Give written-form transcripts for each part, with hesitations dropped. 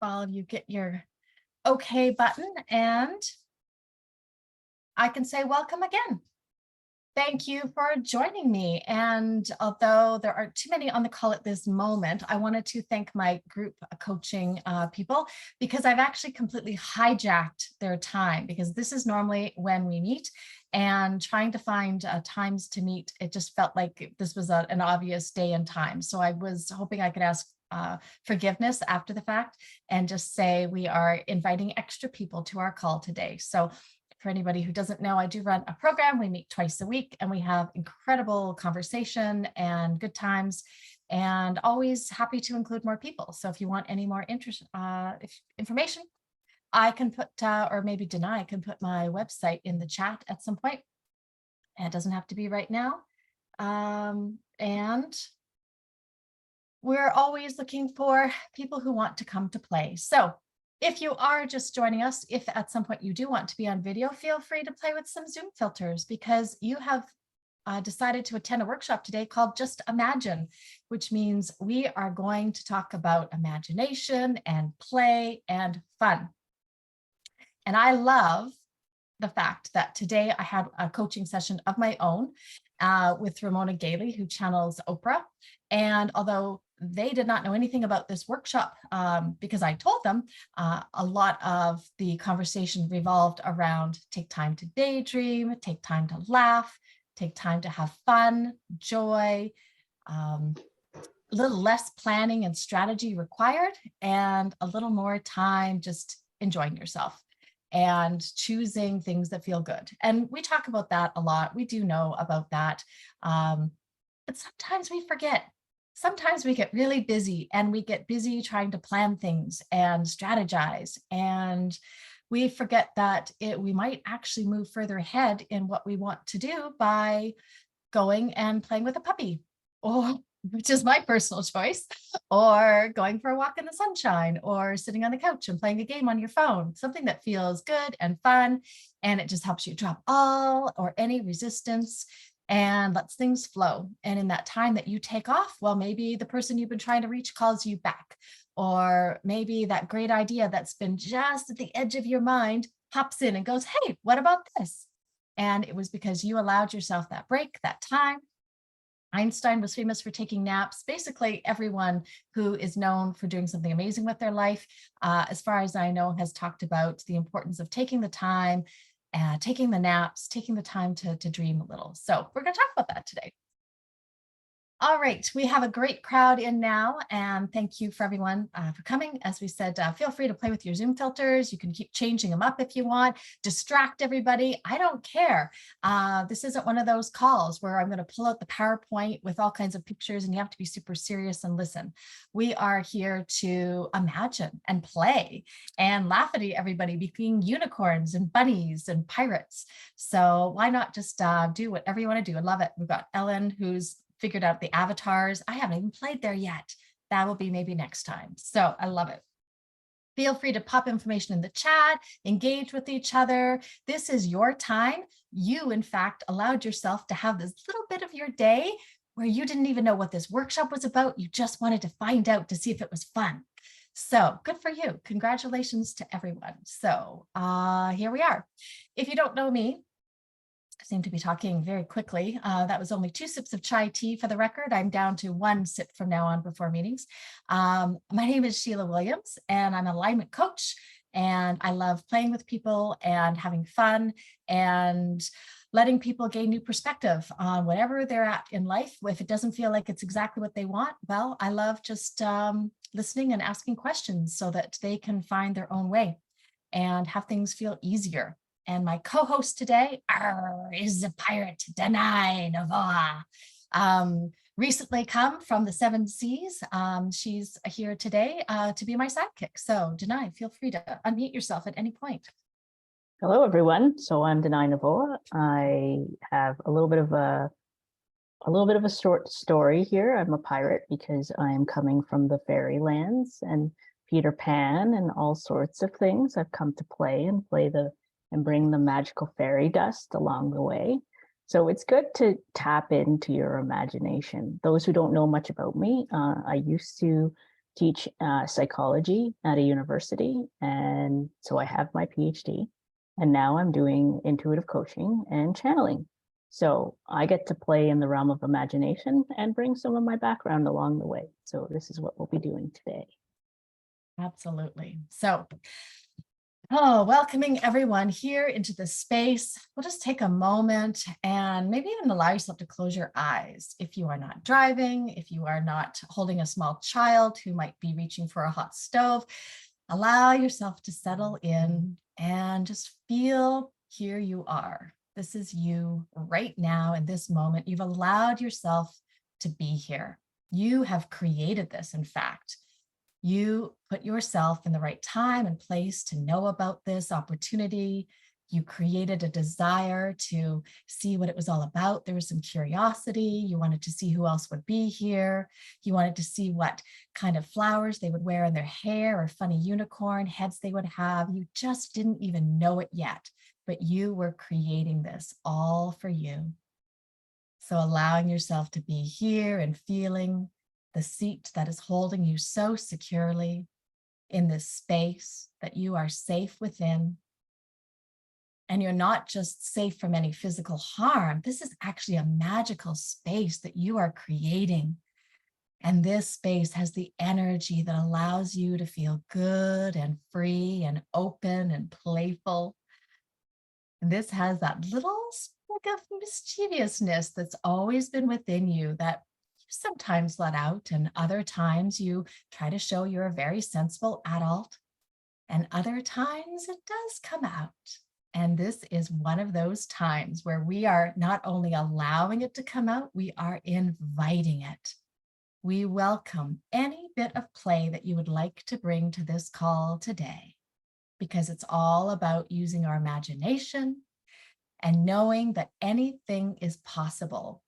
all of you get your okay button, and I can say welcome again. Thank you for joining me. And although there aren't too many on the call at this moment, I wanted to thank my group coaching people, because I've actually completely hijacked their time, because this is normally when we meet, and trying to find times to meet, it just felt like this was an obvious day and time. So I was hoping I could ask forgiveness after the fact and just say we are inviting extra people to our call today. So for anybody who doesn't know, I do run a program. We meet twice a week and we have incredible conversation and good times, and always happy to include more people. So if you want any more information, I can put, or maybe Danay can put my website in the chat at some point. And it doesn't have to be right now. And we're always looking for people who want to come to play. So if you are just joining us, if at some point you do want to be on video, feel free to play with some Zoom filters, because you have decided to attend a workshop today called Just Imagine, which means we are going to talk about imagination and play and fun. And I love the fact that today I had a coaching session of my own with Ramona Gailey, who channels Oprah. And although they did not know anything about this workshop because I told them, a lot of the conversation revolved around take time to daydream, take time to laugh, take time to have fun, joy, a little less planning and strategy required, and a little more time just enjoying yourself and choosing things that feel good. And we talk about that a lot. We do know about that. But sometimes we forget. Sometimes we get really busy, and we get busy trying to plan things and strategize. And we forget that we might actually move further ahead in what we want to do by going and playing with a puppy, or which is my personal choice, or going for a walk in the sunshine, or sitting on the couch and playing a game on your phone, something that feels good and fun, and it just helps you drop all or any resistance and lets things flow. And in that time that you take off, well, maybe the person you've been trying to reach calls you back, or maybe that great idea that's been just at the edge of your mind pops in and goes, hey, what about this? And it was because you allowed yourself that break, that time. Einstein was famous for taking naps. Basically, everyone who is known for doing something amazing with their life, as far as I know, has talked about the importance of taking the time, taking the naps, taking the time to dream a little. So we're going to talk about that today. All right, we have a great crowd in now, and thank you for everyone for coming. As we said, feel free to play with your Zoom filters. You can keep changing them up if you want, distract everybody. I don't care. This isn't one of those calls where I'm going to pull out the PowerPoint with all kinds of pictures and you have to be super serious and listen. We are here to imagine and play and laugh at everybody being unicorns and bunnies and pirates. So why not just do whatever you want to do? I love it. We've got Ellen, who's figured out the avatars. I haven't even played there yet. That will be maybe next time. So I love it. Feel free to pop information in the chat, engage with each other. This is your time. You, in fact, allowed yourself to have this little bit of your day where you didn't even know what this workshop was about. You just wanted to find out to see if it was fun. So good for you. Congratulations to everyone. So here we are. If you don't know me, I seem to be talking very quickly. That was only 2 sips of chai tea for the record. I'm down to 1 sip from now on before meetings. My name is Sheila Williams, and I'm an alignment coach. And I love playing with people and having fun and letting people gain new perspective on whatever they're at in life. If it doesn't feel like it's exactly what they want, well, I love just listening and asking questions so that they can find their own way and have things feel easier. And my co-host today is the pirate, Danay Novoa. Recently come from the 7 Seas. She's here today to be my sidekick. So Danay, feel free to unmute yourself at any point. Hello, everyone. So I'm Danay Novoa. I have a little bit of a short story here. I'm a pirate because I am coming from the fairylands and Peter Pan and all sorts of things. I've come to play and bring the magical fairy dust along the way. So it's good to tap into your imagination. Those who don't know much about me, I used to teach psychology at a university. And so I have my PhD, and now I'm doing intuitive coaching and channeling. So I get to play in the realm of imagination and bring some of my background along the way. So this is what we'll be doing today. Absolutely. So, welcoming everyone here into this space. We'll just take a moment and maybe even allow yourself to close your eyes. If you are not driving, if you are not holding a small child who might be reaching for a hot stove, allow yourself to settle in and just feel here you are. This is you right now in this moment. You've allowed yourself to be here. You have created this, in fact. You put yourself in the right time and place to know about this opportunity. You created a desire to see what it was all about. There was some curiosity. You wanted to see who else would be here. You wanted to see what kind of flowers they would wear in their hair or funny unicorn heads they would have. You just didn't even know it yet, but you were creating this all for you. So allowing yourself to be here and feeling the seat that is holding you so securely in this space that you are safe within. And you're not just safe from any physical harm. This is actually a magical space that you are creating. And this space has the energy that allows you to feel good and free and open and playful. And this has that little speck of mischievousness that's always been within you that sometimes let out, and other times you try to show you're a very sensible adult, and other times it does come out. And this is one of those times where we are not only allowing it to come out, we are inviting it. We welcome any bit of play that you would like to bring to this call today, because it's all about using our imagination and knowing that anything is possible.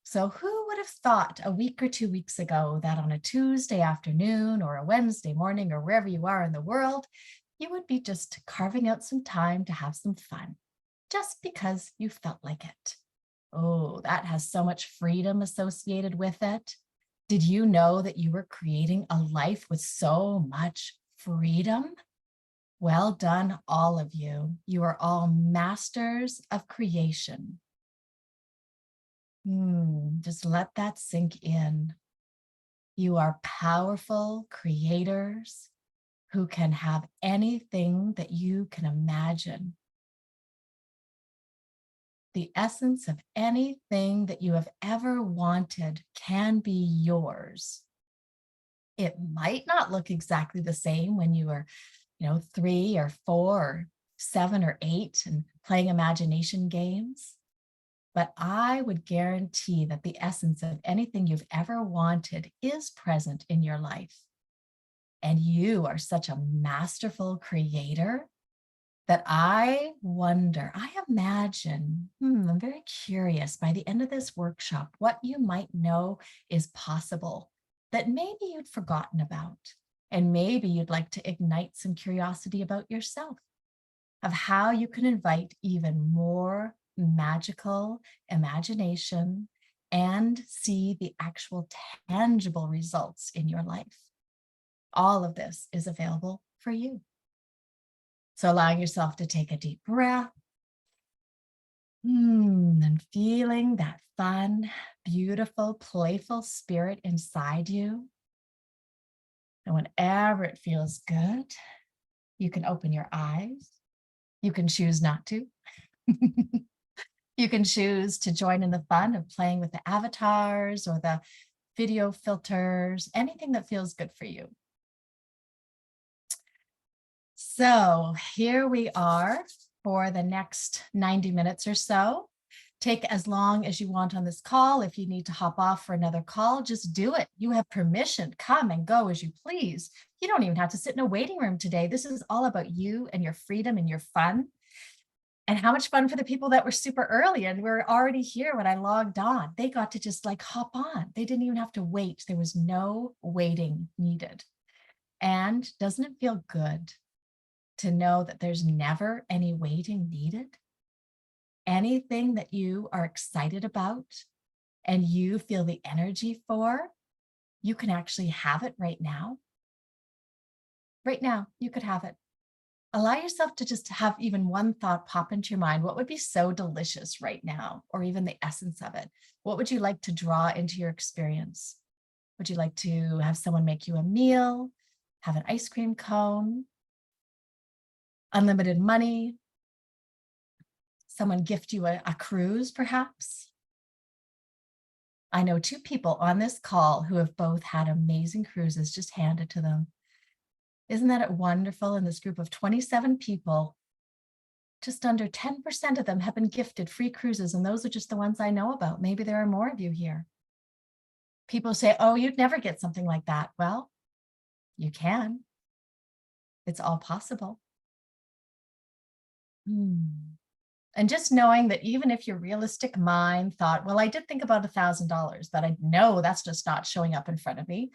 So who would have thought a week or 2 weeks ago that on a Tuesday afternoon or a Wednesday morning or wherever you are in the world, you would be just carving out some time to have some fun, just because you felt like it? Oh, that has so much freedom associated with it. Did you know that you were creating a life with so much freedom? Well done, all of you. You are all masters of creation. Just let that sink in. You are powerful creators who can have anything that you can imagine. The essence of anything that you have ever wanted can be yours. It might not look exactly the same when you were, 3 or 4 or 7 or 8 and playing imagination games. But I would guarantee that the essence of anything you've ever wanted is present in your life. And you are such a masterful creator that I wonder, I imagine, I'm very curious by the end of this workshop, what you might know is possible that maybe you'd forgotten about. And maybe you'd like to ignite some curiosity about yourself, of how you can invite even more magical imagination and see the actual tangible results in your life. All of this is available for you. So allowing yourself to take a deep breath and feeling that fun, beautiful, playful spirit inside you. And whenever it feels good, you can open your eyes. You can choose not to. You can choose to join in the fun of playing with the avatars or the video filters, anything that feels good for you. So here we are for the next 90 minutes or so. Take as long as you want on this call. If you need to hop off for another call, just do it. You have permission. Come and go as you please. You don't even have to sit in a waiting room today. This is all about you and your freedom and your fun. And how much fun for the people that were super early and were already here when I logged on. They got to just like hop on. They didn't even have to wait. There was no waiting needed. And doesn't it feel good to know that there's never any waiting needed? Anything that you are excited about and you feel the energy for, you can actually have it right now. Right now, you could have it. Allow yourself to just have even one thought pop into your mind. What would be so delicious right now, or even the essence of it? What would you like to draw into your experience? Would you like to have someone make you a meal, have an ice cream cone, unlimited money, someone gift you a cruise, perhaps? I know 2 people on this call who have both had amazing cruises just handed to them. Isn't that wonderful? In this group of 27 people, just under 10% of them have been gifted free cruises, and those are just the ones I know about. Maybe there are more of you here. People say, oh, you'd never get something like that. Well, you can. It's all possible. And just knowing that even if your realistic mind thought, well, I did think about $1,000, but I know that's just not showing up in front of me.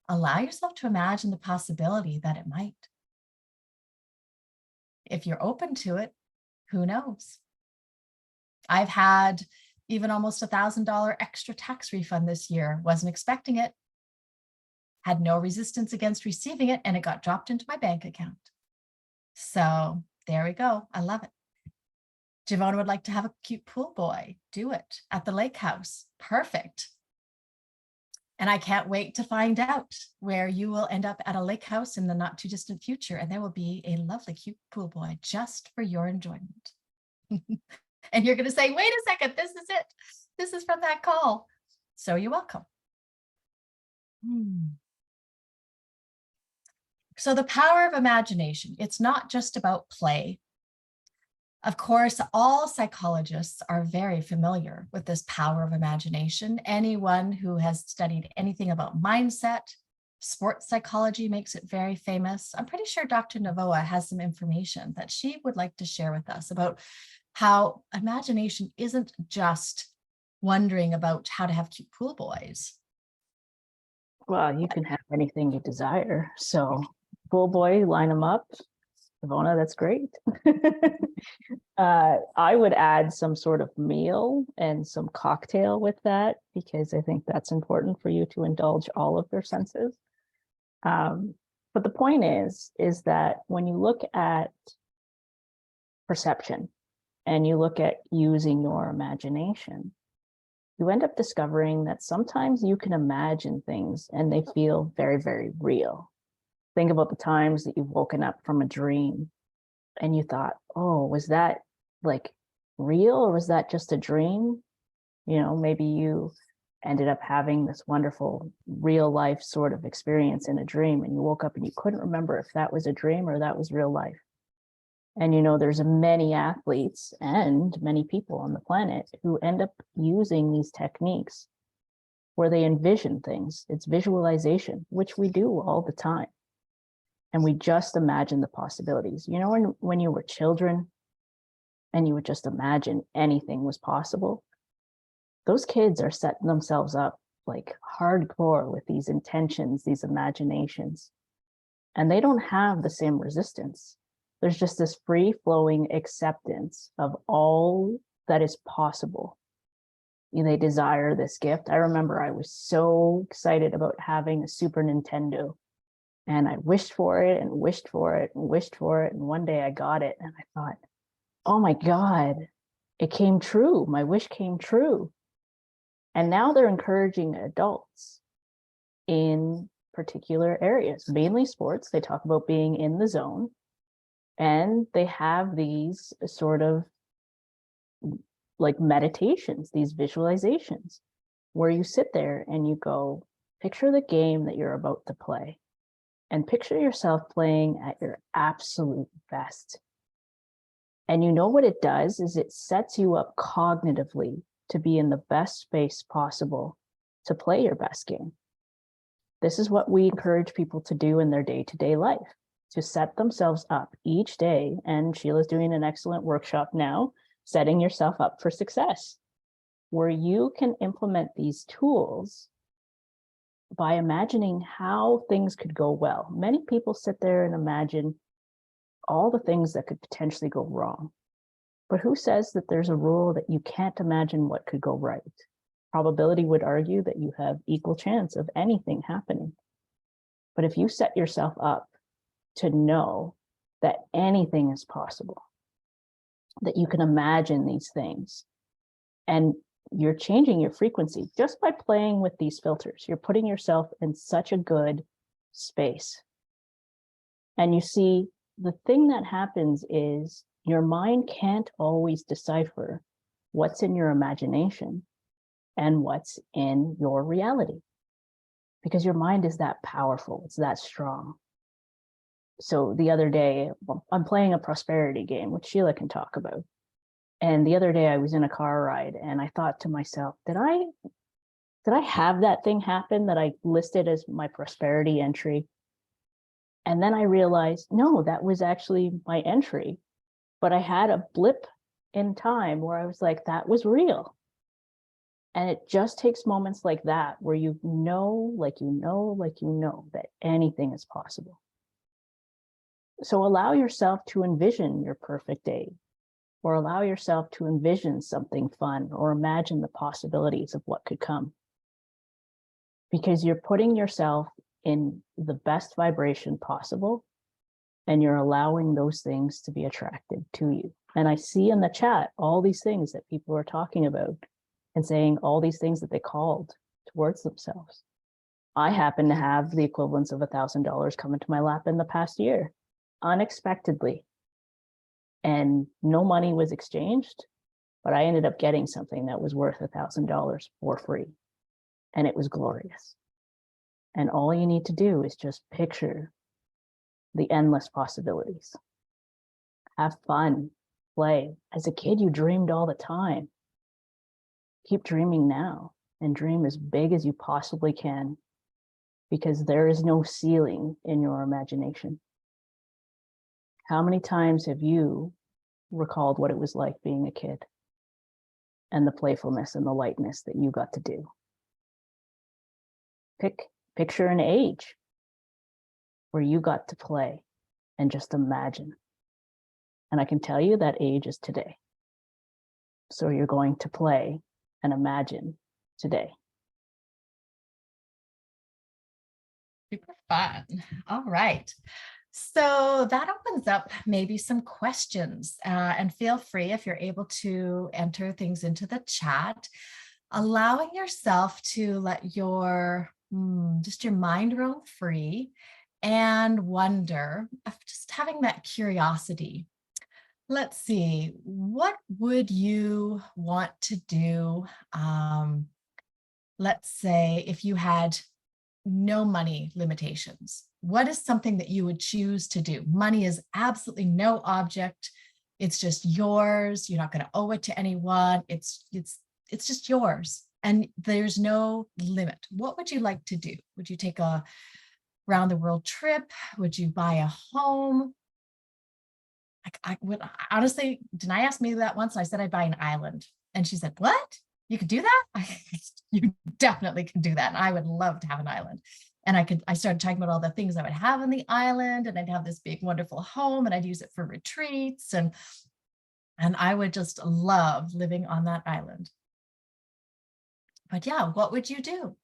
Allow yourself to imagine the possibility that it might. If you're open to it, who knows? I've had even almost $1,000 extra tax refund this year. Wasn't expecting it. Had no resistance against receiving it, and it got dropped into my bank account. So there we go. I love it. Javona would like to have a cute pool boy. Do it at the lake house. Perfect. And I can't wait to find out where you will end up at a lake house in the not too distant future. And there will be a lovely cute pool boy just for your enjoyment. And you're going to say, wait a second, this is it. This is from that call. So you're welcome. So the power of imagination, it's not just about play. Of course, all psychologists are very familiar with this power of imagination. Anyone who has studied anything about mindset, sports psychology makes it very famous. I'm pretty sure Dr. Novoa has some information that she would like to share with us about how imagination isn't just wondering about how to have cute pool boys. Well, you can have anything you desire. So pool boy, line them up. Ivona, that's great. I would add some sort of meal and some cocktail with that, because I think that's important for you to indulge all of their senses. But the point is that when you look at perception and you look at using your imagination, you end up discovering that sometimes you can imagine things and they feel very, very real. Think about the times that you've woken up from a dream and you thought, oh, was that like real, or was that just a dream? You know, maybe you ended up having this wonderful real life sort of experience in a dream, and you woke up and you couldn't remember if that was a dream or that was real life. And you know, there's many athletes and many people on the planet who end up using these techniques where they envision things. It's visualization, which we do all the time. And we just imagine the possibilities. You know, when you were children and you would just imagine anything was possible, those kids are setting themselves up like hardcore with these intentions, these imaginations, and they don't have the same resistance. There's just this free-flowing acceptance of all that is possible. They desire this gift. I remember I was so excited about having a Super Nintendo, and I wished for it and wished for it and wished for it. And one day I got it and I thought, oh my God, it came true. My wish came true. And now they're encouraging adults in particular areas, mainly sports. They talk about being in the zone, and they have these sort of like meditations, these visualizations, where you sit there and you go, picture the game that you're about to play. And picture yourself playing at your absolute best. And you know what it does is it sets you up cognitively to be in the best space possible to play your best game. This is what we encourage people to do in their day-to-day life, to set themselves up each day. And Sheila's doing an excellent workshop now, setting yourself up for success, where you can implement these tools by imagining how things could go well. Many people sit there and imagine all the things that could potentially go wrong. But who says that there's a rule that you can't imagine what could go right? probability would argue that you have equal chance of anything happening. But if you set yourself up to know that anything is possible, that you can imagine these things, and you're changing your frequency just by playing with these filters, you're putting yourself in such a good space. And you see, the thing that happens is your mind can't always decipher what's in your imagination and what's in your reality, because your mind is that powerful, it's that strong. So the other day, I'm playing a prosperity game, which Sheila can talk about. And the other day I was in a car ride and I thought to myself, did I have that thing happen that I listed as my prosperity entry? And then I realized, no, that was actually my entry. But I had a blip in time where I was like, that was real. And it just takes moments like that where you know that anything is possible. So allow yourself to envision your perfect day, or allow yourself to envision something fun, or imagine the possibilities of what could come. Because you're putting yourself in the best vibration possible, and you're allowing those things to be attracted to you. And I see in the chat all these things that people are talking about and saying all these things that they called towards themselves. I happen to have the equivalence of $1,000 come into my lap in the past year, unexpectedly. And no money was exchanged, but I ended up getting something that was worth $1,000 for free. And it was glorious. And all you need to do is just picture the endless possibilities. Have fun, play. As a kid, you dreamed all the time. Keep dreaming now, and dream as big as you possibly can, because there is no ceiling in your imagination. How many times have you recalled what it was like being a kid and the playfulness and the lightness that you got to do? Picture an age where you got to play and just imagine. And I can tell you that age is today. So you're going to play and imagine today. Super fun. All right. So that opens up maybe some questions, and feel free if you're able to enter things into the chat, allowing yourself to let your just your mind roam free and wonder, just having that curiosity. Let's see, what would you want to do? Let's say if you had no money limitations, what is something that you would choose to do? Money is absolutely no object. It's just yours. You're not going to owe it to anyone. It's just yours. And there's no limit. What would you like to do? Would you take a round the world trip? Would you buy a home? I would honestly, Danay asked me that once. And I said I'd buy an island. And she said, what? You could do that? You definitely can do that. And I would love to have an island. And I started talking about all the things I would have on the island, and I'd have this big, wonderful home, and I'd use it for retreats. And I would just love living on that island. But yeah, what would you do?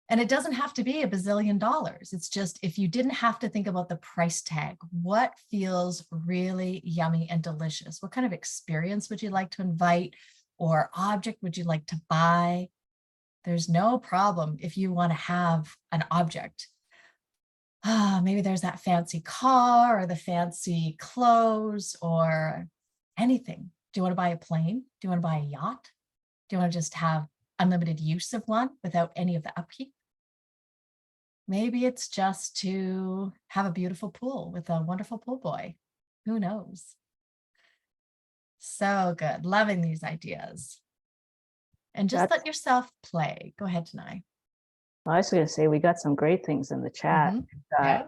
And it doesn't have to be $1 bazillion. It's just, if you didn't have to think about the price tag, what feels really yummy and delicious? What kind of experience would you like to invite, or object would you like to buy? There's no problem if you want to have an object. Maybe there's that fancy car or the fancy clothes or anything. Do you want to buy a plane? Do you want to buy a yacht? Do you want to just have unlimited use of one without any of the upkeep? Maybe it's just to have a beautiful pool with a wonderful pool boy. Who knows? So good. Loving these ideas. And just let yourself play. Go ahead, Danay. I was going to say, we got some great things in the chat. Yeah.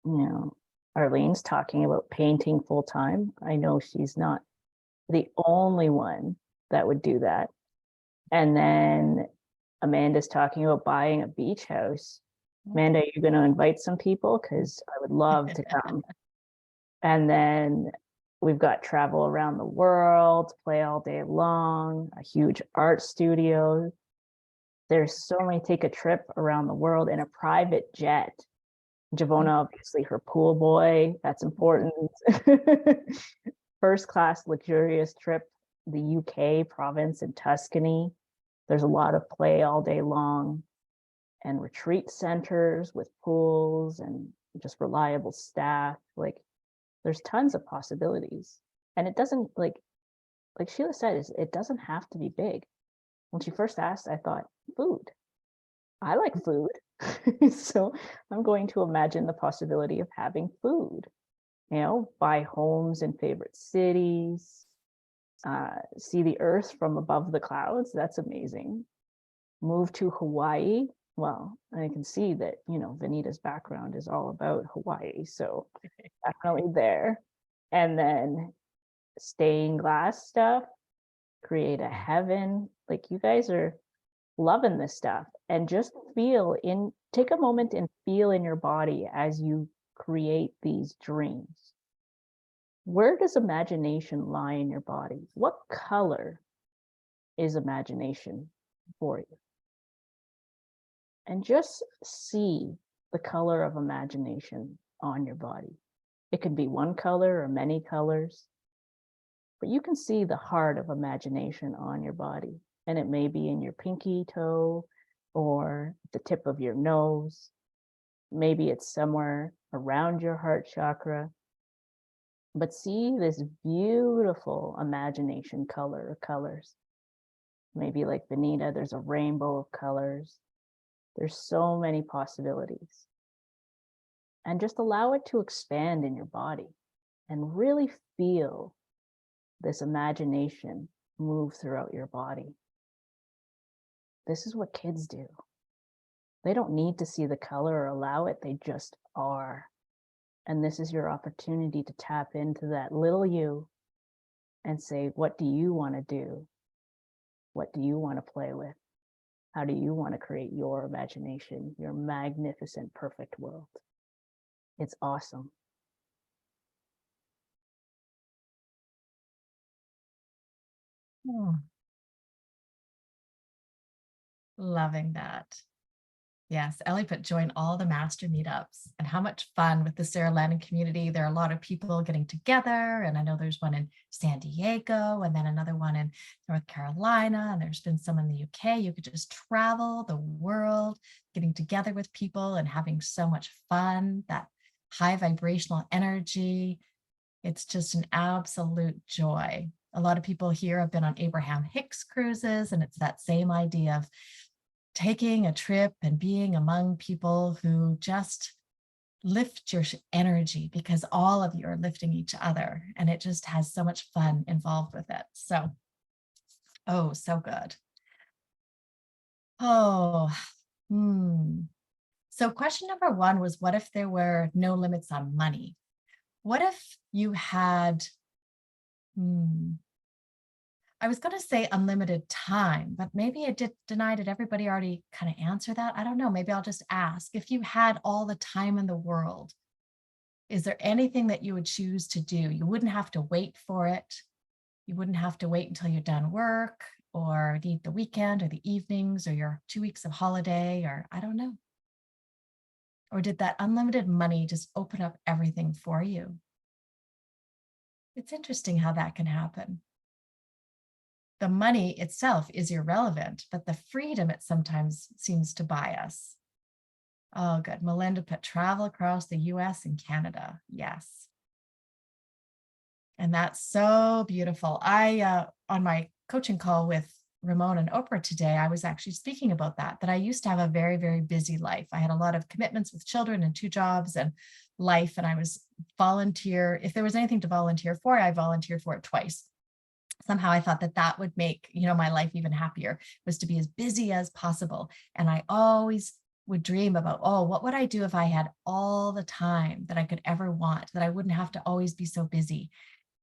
You know, Arlene's talking about painting full time. I know she's not the only one that would do that. And then Amanda's talking about buying a beach house. Amanda, you're going to invite some people? Because I would love to come. And then We've got travel around the world, play all day long, a huge art studio. There's so many, take a trip around the world in a private jet. Javona, obviously her pool boy, that's important. First class luxurious trip, the UK province in Tuscany. There's a lot of play all day long, and retreat centers with pools and just reliable staff. Like there's tons of possibilities. And it doesn't, like Sheila said, it doesn't have to be big. When she first asked, I thought, food. I like food. So I'm going to imagine the possibility of having food, buy homes in favorite cities, see the earth from above the clouds. That's amazing. Move to Hawaii. Well, I can see that, Vanita's background is all about Hawaii. So definitely there. And then stained glass stuff, create a heaven. Like you guys are loving this stuff, and just take a moment and feel in your body as you create these dreams. Where does imagination lie in your body? What color is imagination for you? And just see the color of imagination on your body. It could be one color or many colors, but you can see the heart of imagination on your body. And it may be in your pinky toe or the tip of your nose. Maybe it's somewhere around your heart chakra. But see this beautiful imagination colors. Maybe like Vanita, there's a rainbow of colors. There's so many possibilities. And just allow it to expand in your body and really feel this imagination move throughout your body. This is what kids do. They don't need to see the color or allow it, they just are. And this is your opportunity to tap into that little you and say, what do you want to do? What do you want to play with? How do you want to create your imagination, your magnificent, perfect world? It's awesome. Oh, loving that. Yes, Ellie put join all the master meetups, and how much fun with the Sarah Landing community. There are a lot of people getting together, and I know there's one in San Diego and then another one in North Carolina, and there's been some in the UK. You could just travel the world, getting together with people and having so much fun, that high vibrational energy. It's just an absolute joy. A lot of people here have been on Abraham Hicks cruises, and it's that same idea of taking a trip and being among people who just lift your energy, because all of you are lifting each other, and it just has so much fun involved with it. So, oh, so good. Oh, So question number one was, what if there were no limits on money? What if you had, I was going to say unlimited time, but maybe did everybody already kind of answer that? I don't know. Maybe I'll just ask, if you had all the time in the world, is there anything that you would choose to do? You wouldn't have to wait for it. You wouldn't have to wait until you're done work, or need the weekend or the evenings or your 2 weeks of holiday, or I don't know. Or did that unlimited money just open up everything for you? It's interesting how that can happen. The money itself is irrelevant, but the freedom it sometimes seems to buy us. Oh, good. Melinda put travel across the US and Canada. Yes. And that's so beautiful. On my coaching call with Ramon and Oprah today, I was actually speaking about that I used to have a very, very busy life. I had a lot of commitments with children and 2 jobs and life, and I was volunteer. If there was anything to volunteer for, I volunteered for it twice. Somehow I thought that would make, my life even happier, was to be as busy as possible. And I always would dream about, what would I do if I had all the time that I could ever want, that I wouldn't have to always be so busy.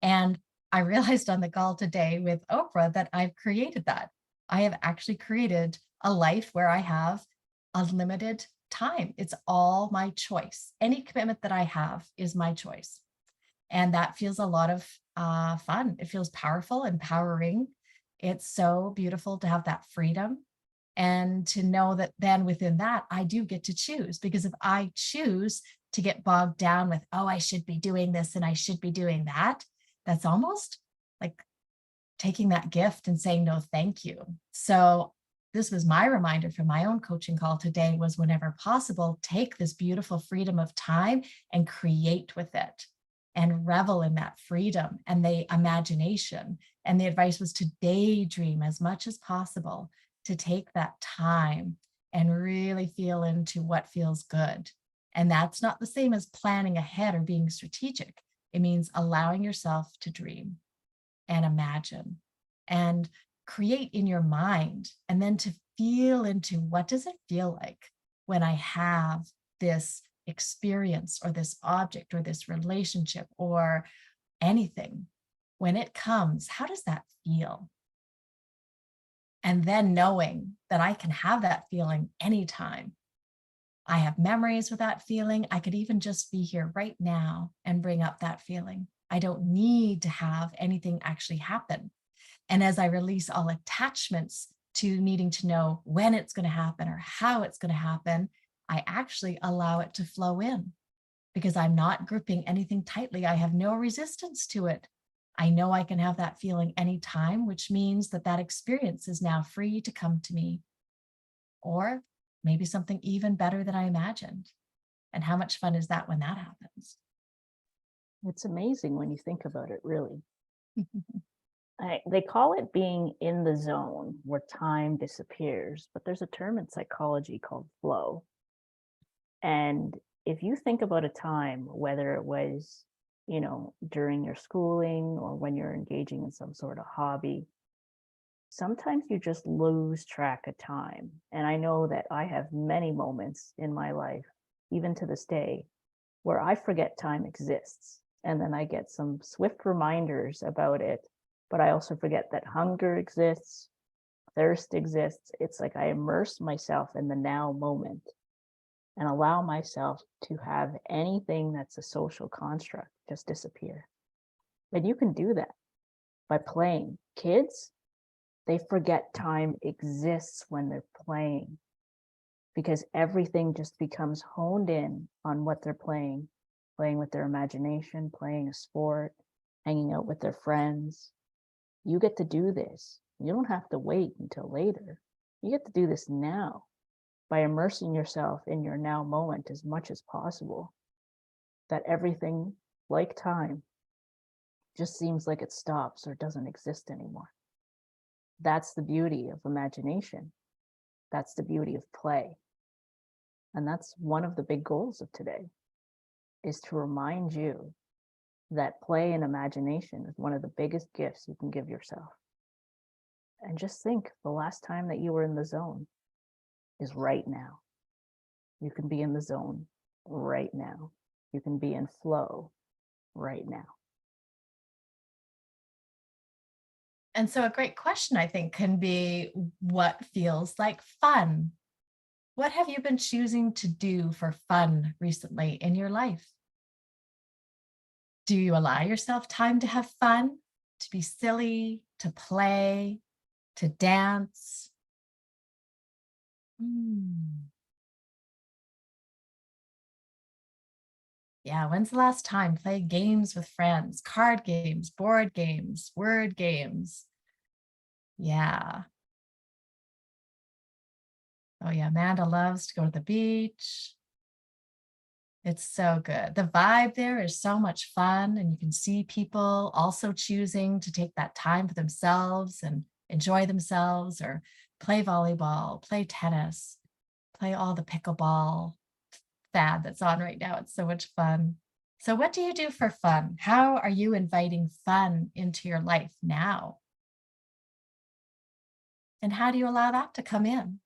And I realized on the call today with Oprah that I've created that. I have actually created a life where I have unlimited time. It's all my choice. Any commitment that I have is my choice. And that feels a lot of fun. It feels powerful, empowering. It's so beautiful to have that freedom and to know that then within that, I do get to choose. Because if I choose to get bogged down with, oh, I should be doing this and I should be doing that, that's almost like taking that gift and saying, no, thank you. So this was my reminder for my own coaching call today was whenever possible, take this beautiful freedom of time and create with it and revel in that freedom and the imagination. And the advice was to daydream as much as possible, to take that time and really feel into what feels good. And that's not the same as planning ahead or being strategic. It means allowing yourself to dream and imagine and create in your mind, and then to feel into what does it feel like when I have this experience or this object or this relationship or anything. When it comes, how does that feel? And then knowing that I can have that feeling anytime. I have memories with that feeling. I could even just be here right now and bring up that feeling. I don't need to have anything actually happen. And as I release all attachments to needing to know when it's going to happen or how it's going to happen, I actually allow it to flow in because I'm not gripping anything tightly. I have no resistance to it. I know I can have that feeling anytime, which means that that experience is now free to come to me. Or maybe something even better than I imagined. And how much fun is that when that happens? It's amazing when you think about it, really. They call it being in the zone where time disappears, but there's a term in psychology called flow. And if you think about a time, whether it was, during your schooling or when you're engaging in some sort of hobby, sometimes you just lose track of time. And I know that I have many moments in my life, even to this day, where I forget time exists. And then I get some swift reminders about it. But I also forget that hunger exists, thirst exists. It's like I immerse myself in the now moment and allow myself to have anything that's a social construct just disappear. And you can do that by playing. Kids, they forget time exists when they're playing because everything just becomes honed in on what they're playing with their imagination, playing a sport, hanging out with their friends. You get to do this. You don't have to wait until later. You get to do this now by immersing yourself in your now moment as much as possible. That everything, like time, just seems like it stops or doesn't exist anymore. That's the beauty of imagination. That's the beauty of play. And that's one of the big goals of today, is to remind you that play and imagination is one of the biggest gifts you can give yourself. And just think, the last time that you were in the zone is right now. You can be in the zone right now. You can be in flow right now. And so a great question, I think, can be what feels like fun? What have you been choosing to do for fun recently in your life? Do you allow yourself time to have fun, to be silly, to play, to dance? Yeah, when's the last time play games with friends, card games, board games, word games? Yeah. Oh yeah, Amanda loves to go to the beach. It's so good. The vibe there is so much fun, and you can see people also choosing to take that time for themselves and enjoy themselves or play volleyball, play tennis, play all the pickleball fad that's on right now. It's so much fun. So what do you do for fun? How are you inviting fun into your life now? And how do you allow that to come in?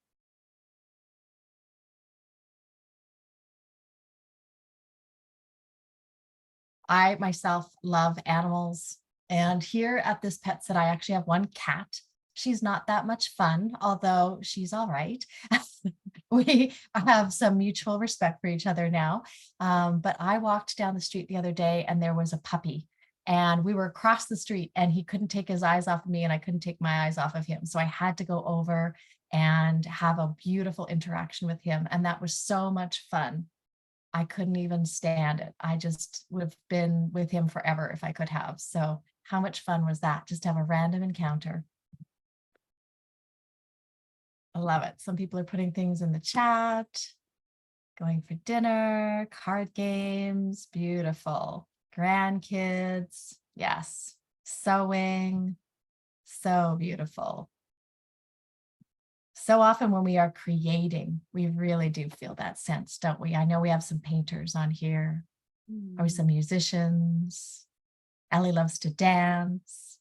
I myself love animals. And here at this Pet, I actually have one cat. She's not that much fun, although she's all right. We have some mutual respect for each other now. But I walked down the street the other day and there was a puppy and we were across the street and he couldn't take his eyes off of me and I couldn't take my eyes off of him. So I had to go over and have a beautiful interaction with him. And that was so much fun. I couldn't even stand it. I just would have been with him forever if I could have. So how much fun was that? Just to have a random encounter. I love it. Some people are putting things in the chat, going for dinner, card games, beautiful. Grandkids, yes. Sewing, so beautiful. So often when we are creating, we really do feel that sense, don't we? I know we have some painters on here, or some musicians. Ellie loves to dance.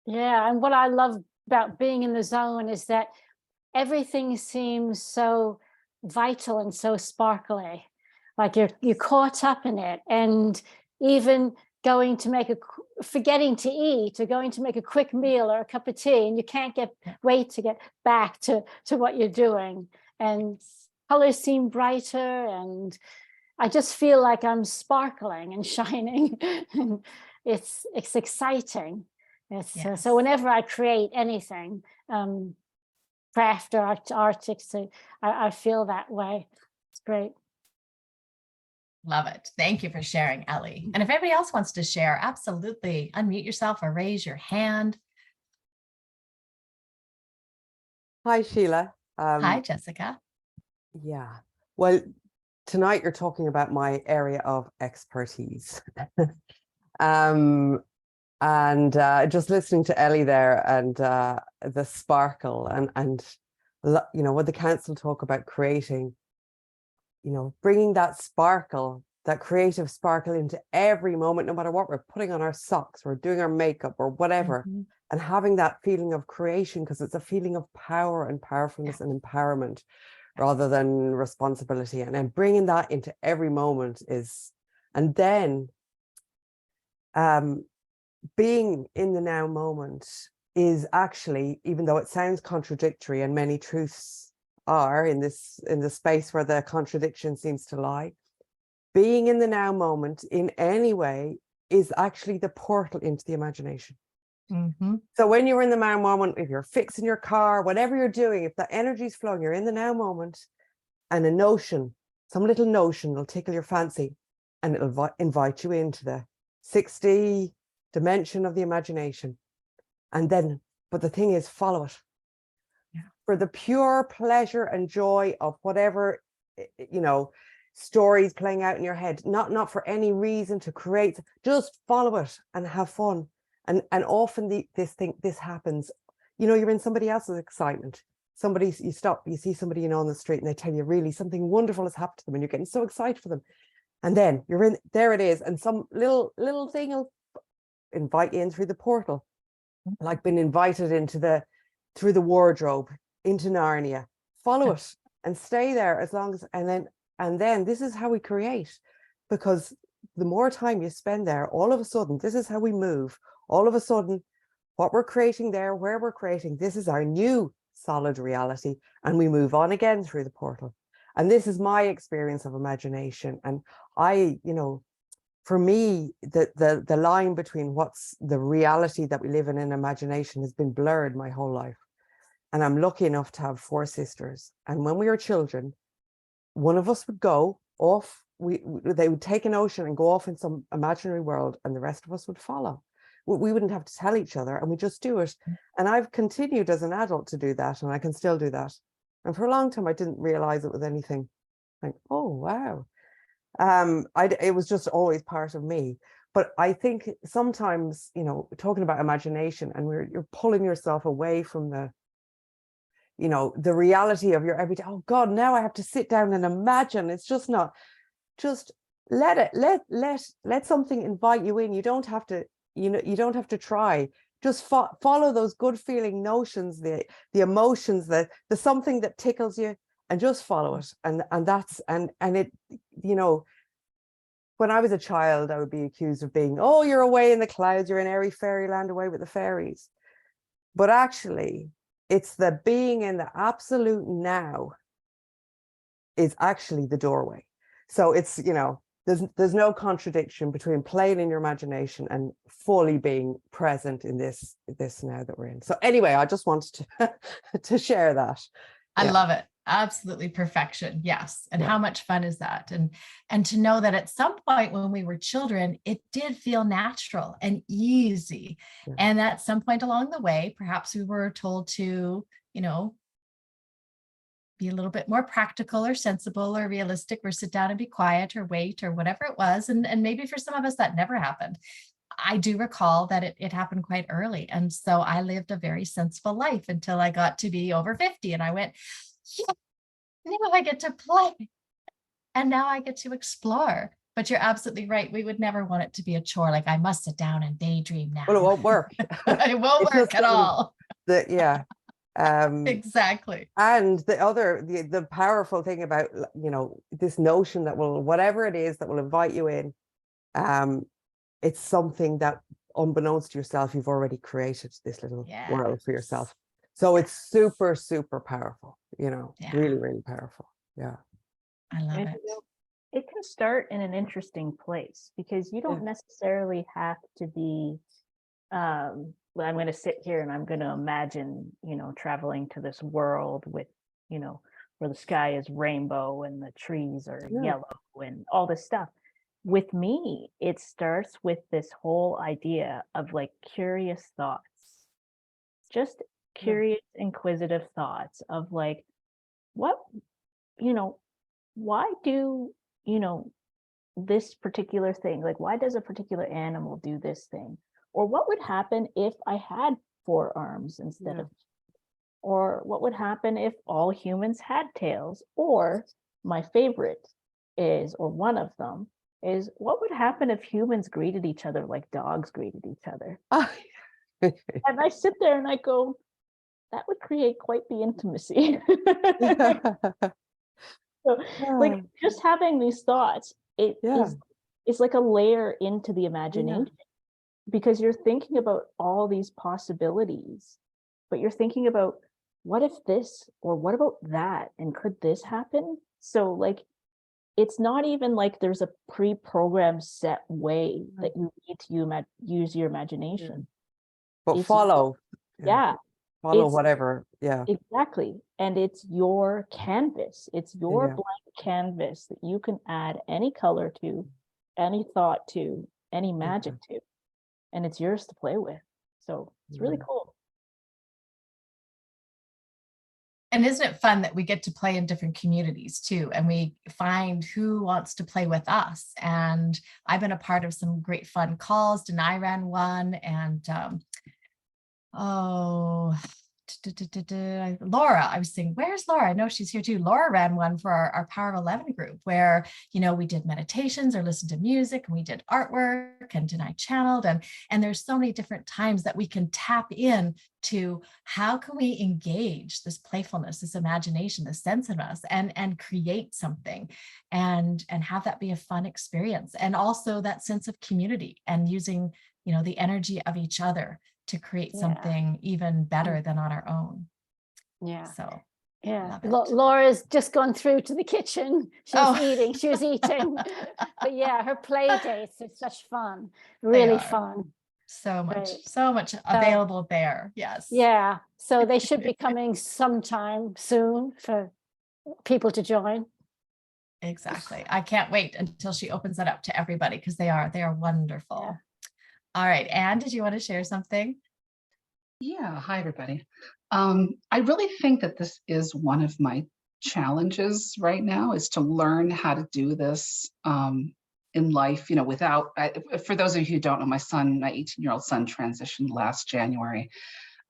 Yeah, and what I love about being in the zone is that everything seems so vital and so sparkly. Like you're caught up in it, and even going to make forgetting to eat or going to make a quick meal or a cup of tea, and you can't wait to get back to what you're doing. And colors seem brighter, and I just feel like I'm sparkling and shining. And it's exciting. It's Yes. So whenever I create anything, craft or artists, I feel that way. It's great. Love it. Thank you for sharing, Ellie. And if anybody else wants to share, absolutely unmute yourself or raise your hand. Hi, Sheila. Hi, Jessica. Yeah. Well, tonight you're talking about my area of expertise. And just listening to Ellie there and the sparkle and you know, when the council talk about creating, you know, bringing that sparkle, that creative sparkle into every moment, no matter what we're putting on our socks or doing our makeup or whatever, and having that feeling of creation, because it's a feeling of power and powerfulness and empowerment rather than responsibility. And then bringing that into every moment is, and then being in the now moment is actually, even though it sounds contradictory, and many truths are in the space where the contradiction seems to lie, being in the now moment in any way is actually the portal into the imagination. So when you're in the now moment, if you're fixing your car, whatever you're doing, if the energy's flowing, you're in the now moment, and a notion, some little notion will tickle your fancy, and it'll invite you into the 6D dimension of the imagination. And then, but the thing is, follow it. For the pure pleasure and joy of whatever, you know, stories playing out in your head, not for any reason to create, just follow it and have fun. And often this happens, you know, you're in somebody else's excitement. You see somebody, you know, on the street, and they tell you really something wonderful has happened to them, and you're getting so excited for them. And then you're in, there it is, and some little thing will invite you in through the portal, like being invited into through the wardrobe into Narnia. Follow it and stay there as long as, and then this is how we create, because the more time you spend there, all of a sudden, this is how we move. All of a sudden, what we're creating there, where we're creating, this is our new solid reality, and we move on again through the portal. And this is my experience of imagination. And I, you know, for me, the line between what's the reality that we live in and imagination has been blurred my whole life. And I'm lucky enough to have 4 sisters. And when we were children, one of us would go off, they would take an ocean and go off in some imaginary world, and the rest of us would follow. We wouldn't have to tell each other, and we just do it. And I've continued as an adult to do that, and I can still do that. And for a long time, I didn't realize it was anything like, oh, wow. It was just always part of me. But I think sometimes, you know, talking about imagination, and you're pulling yourself away from the, you know, the reality of your everyday. Oh God, now I have to sit down and imagine. It's just not. Just let something invite you in. You don't have to, you know, you don't have to try. Just follow those good feeling notions, the emotions, the something that tickles you, and just follow it. And that's and it, you know, when I was a child, I would be accused of being, oh, you're away in the clouds, you're in airy fairyland away with the fairies. But actually, it's the being in the absolute now is actually the doorway. So it's, you know, there's no contradiction between playing in your imagination and fully being present in this now that we're in. So anyway, I just wanted to to share that. I Yeah. love it. Absolutely perfection. Yes. And Yeah. how much fun is that? And to know that at some point when we were children, it did feel natural and easy. Yeah. And at some point along the way, perhaps we were told to, you know, be a little bit more practical or sensible or realistic, or sit down and be quiet or wait or whatever it was. And maybe for some of us that never happened. I do recall that it happened quite early. And so I lived a very sensible life until I got to be over 50. And I went, yeah, now I get to play. And now I get to explore. But you're absolutely right. We would never want it to be a chore. Like, I must sit down and daydream now. Well, it won't work. It won't work at all. Yeah. Exactly. And the powerful thing about, you know, this notion that whatever it is that will invite you in, it's something that unbeknownst to yourself, you've already created this little world for yourself. So it's super, super powerful, you know, really, really powerful. Yeah. I love And, it. you know, it can start in an interesting place, because you don't necessarily have to be, well, I'm going to sit here and I'm going to imagine, you know, traveling to this world with, you know, where the sky is rainbow and the trees are yellow and all this stuff. With me, it starts with this whole idea of like curious thoughts, just curious, inquisitive thoughts of like, what, you know, why do, you know, this particular thing, like, why does a particular animal do this thing? Or what would happen if I had 4 arms instead of, or what would happen if all humans had tails? Or my favorite is, or one of them is, what would happen if humans greeted each other like dogs greeted each other? And I sit there and I go, that would create quite the intimacy. So, like, just having these thoughts, it's like a layer into the imagination, because you're thinking about all these possibilities, but you're thinking about, what if this, or what about that, and could this happen? So like, it's not even like there's a pre-programmed set way that you need to use your imagination. But It's follow. Follow it's, whatever. Yeah. Exactly. And it's your canvas. It's your blank canvas that you can add any color to, any thought to, any magic to, and it's yours to play with. So it's really cool. And isn't it fun that we get to play in different communities too, and we find who wants to play with us? And I've been a part of some great fun calls. Danay ran one, and Laura, I was saying, where's Laura? I know she's here too. Laura ran one for our Power of 11 group, where, you know, we did meditations or listened to music, and we did artwork, and Danay channeled, and there's so many different times that we can tap in to how can we engage this playfulness, this imagination, this sense in us, and create something, and have that be a fun experience. And also that sense of community, and using, you know, the energy of each other to create something even better than on our own. So Laura's just gone through to the kitchen. She was eating. But yeah, her play dates are such fun, really fun. So much available there. Yes. Yeah. So they should be coming sometime soon for people to join. Exactly. I can't wait until she opens that up to everybody, because they are wonderful. All right, Anne, did you want to share something? Yeah, hi everybody. I really think that this is one of my challenges right now, is to learn how to do this in life, you know, without, for those of you who don't know, my 18-year-old son transitioned last January.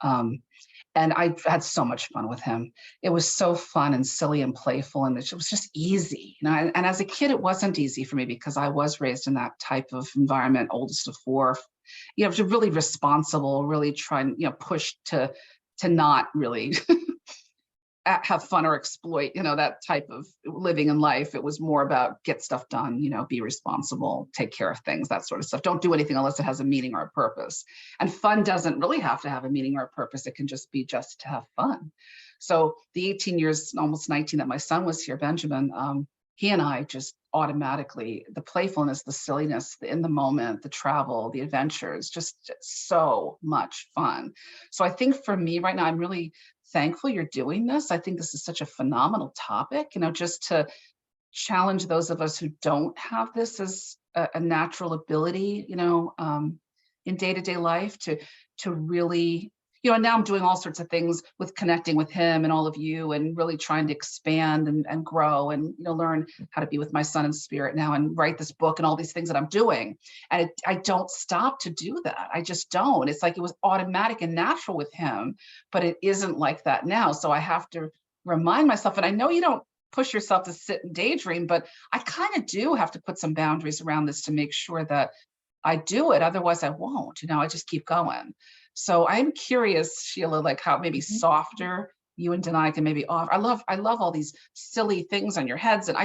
And I've had so much fun with him. It was so fun and silly and playful, and it was just easy. You know, and as a kid, it wasn't easy for me, because I was raised in that type of environment, oldest of 4. You know, to really responsible, really try and, you know, push to not really have fun or exploit, you know, that type of living in life. It was more about get stuff done, you know, be responsible, take care of things, that sort of stuff. Don't do anything unless it has a meaning or a purpose. And fun doesn't really have to have a meaning or a purpose. It can just be just to have fun. So the 18 years, almost 19 that my son was here, Benjamin, he and I just automatically, the playfulness, the silliness, the in the moment, the travel, the adventures, just so much fun. So I think for me right now, I'm really thankful you're doing this. I think this is such a phenomenal topic, just to challenge those of us who don't have this as a natural ability, in day-to-day life to really, and now I'm doing all sorts of things with connecting with him and all of you and really trying to expand and grow and, learn how to be with my son in spirit now and write this book and all these things that I'm doing. And I don't stop to do that. I just don't. It's like it was automatic and natural with him, but it isn't like that now. So I have to remind myself, and I know you don't push yourself to sit and daydream, but I kind of do have to put some boundaries around this to make sure that I do it. Otherwise I won't, I just keep going. So I'm curious, Sheila, like how maybe softer you and Danay can maybe offer. I love all these silly things on your heads. And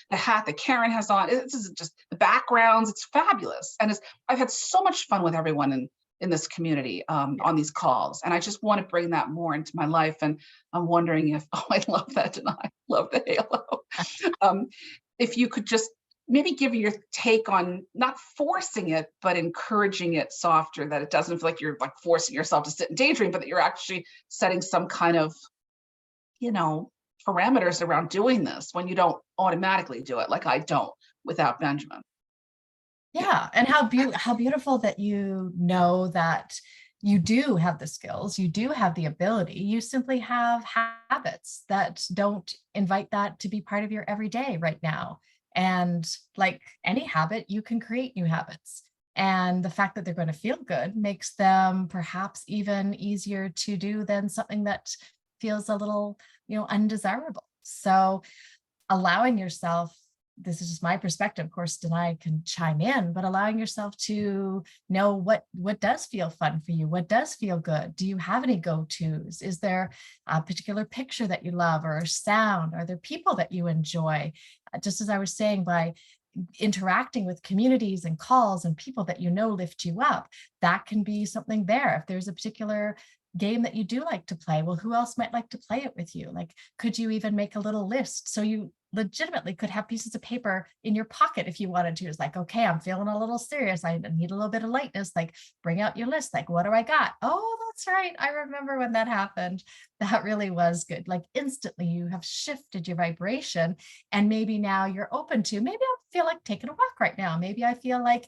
the hat that Karen has on, this is just the backgrounds. It's fabulous. And I've had so much fun with everyone in this community on these calls. And I just want to bring that more into my life. And I'm wondering if, I love that, Danay, love the halo. If you could just maybe give your take on not forcing it, but encouraging it softer, that it doesn't feel like you're like forcing yourself to sit and daydream, but that you're actually setting some kind of, parameters around doing this when you don't automatically do it, like I don't without Benjamin. Yeah. And how beautiful that that you do have the skills, you do have the ability, you simply have habits that don't invite that to be part of your everyday right now. And like any habit, you can create new habits. And the fact that they're going to feel good makes them perhaps even easier to do than something that feels a little, undesirable. So allowing yourself, this is just my perspective, of course, Danay can chime in, but allowing yourself to know what does feel fun for you, what does feel good. Do you have any go-tos? Is there a particular picture that you love or a sound? Are there people that you enjoy? Just as I was saying, by interacting with communities and calls and people that lift you up, that can be something there. If there's a particular game that you do like to play, well, who else might like to play it with you? Like, could you even make a little list so you legitimately could have pieces of paper in your pocket if you wanted to? It's like, okay, I'm feeling a little serious, I need a little bit of lightness, like bring out your list, like what do I got? Oh, that's right, I remember when that happened. That really was good. Like instantly you have shifted your vibration, and maybe now you're open to, maybe I feel like taking a walk right now, maybe I feel like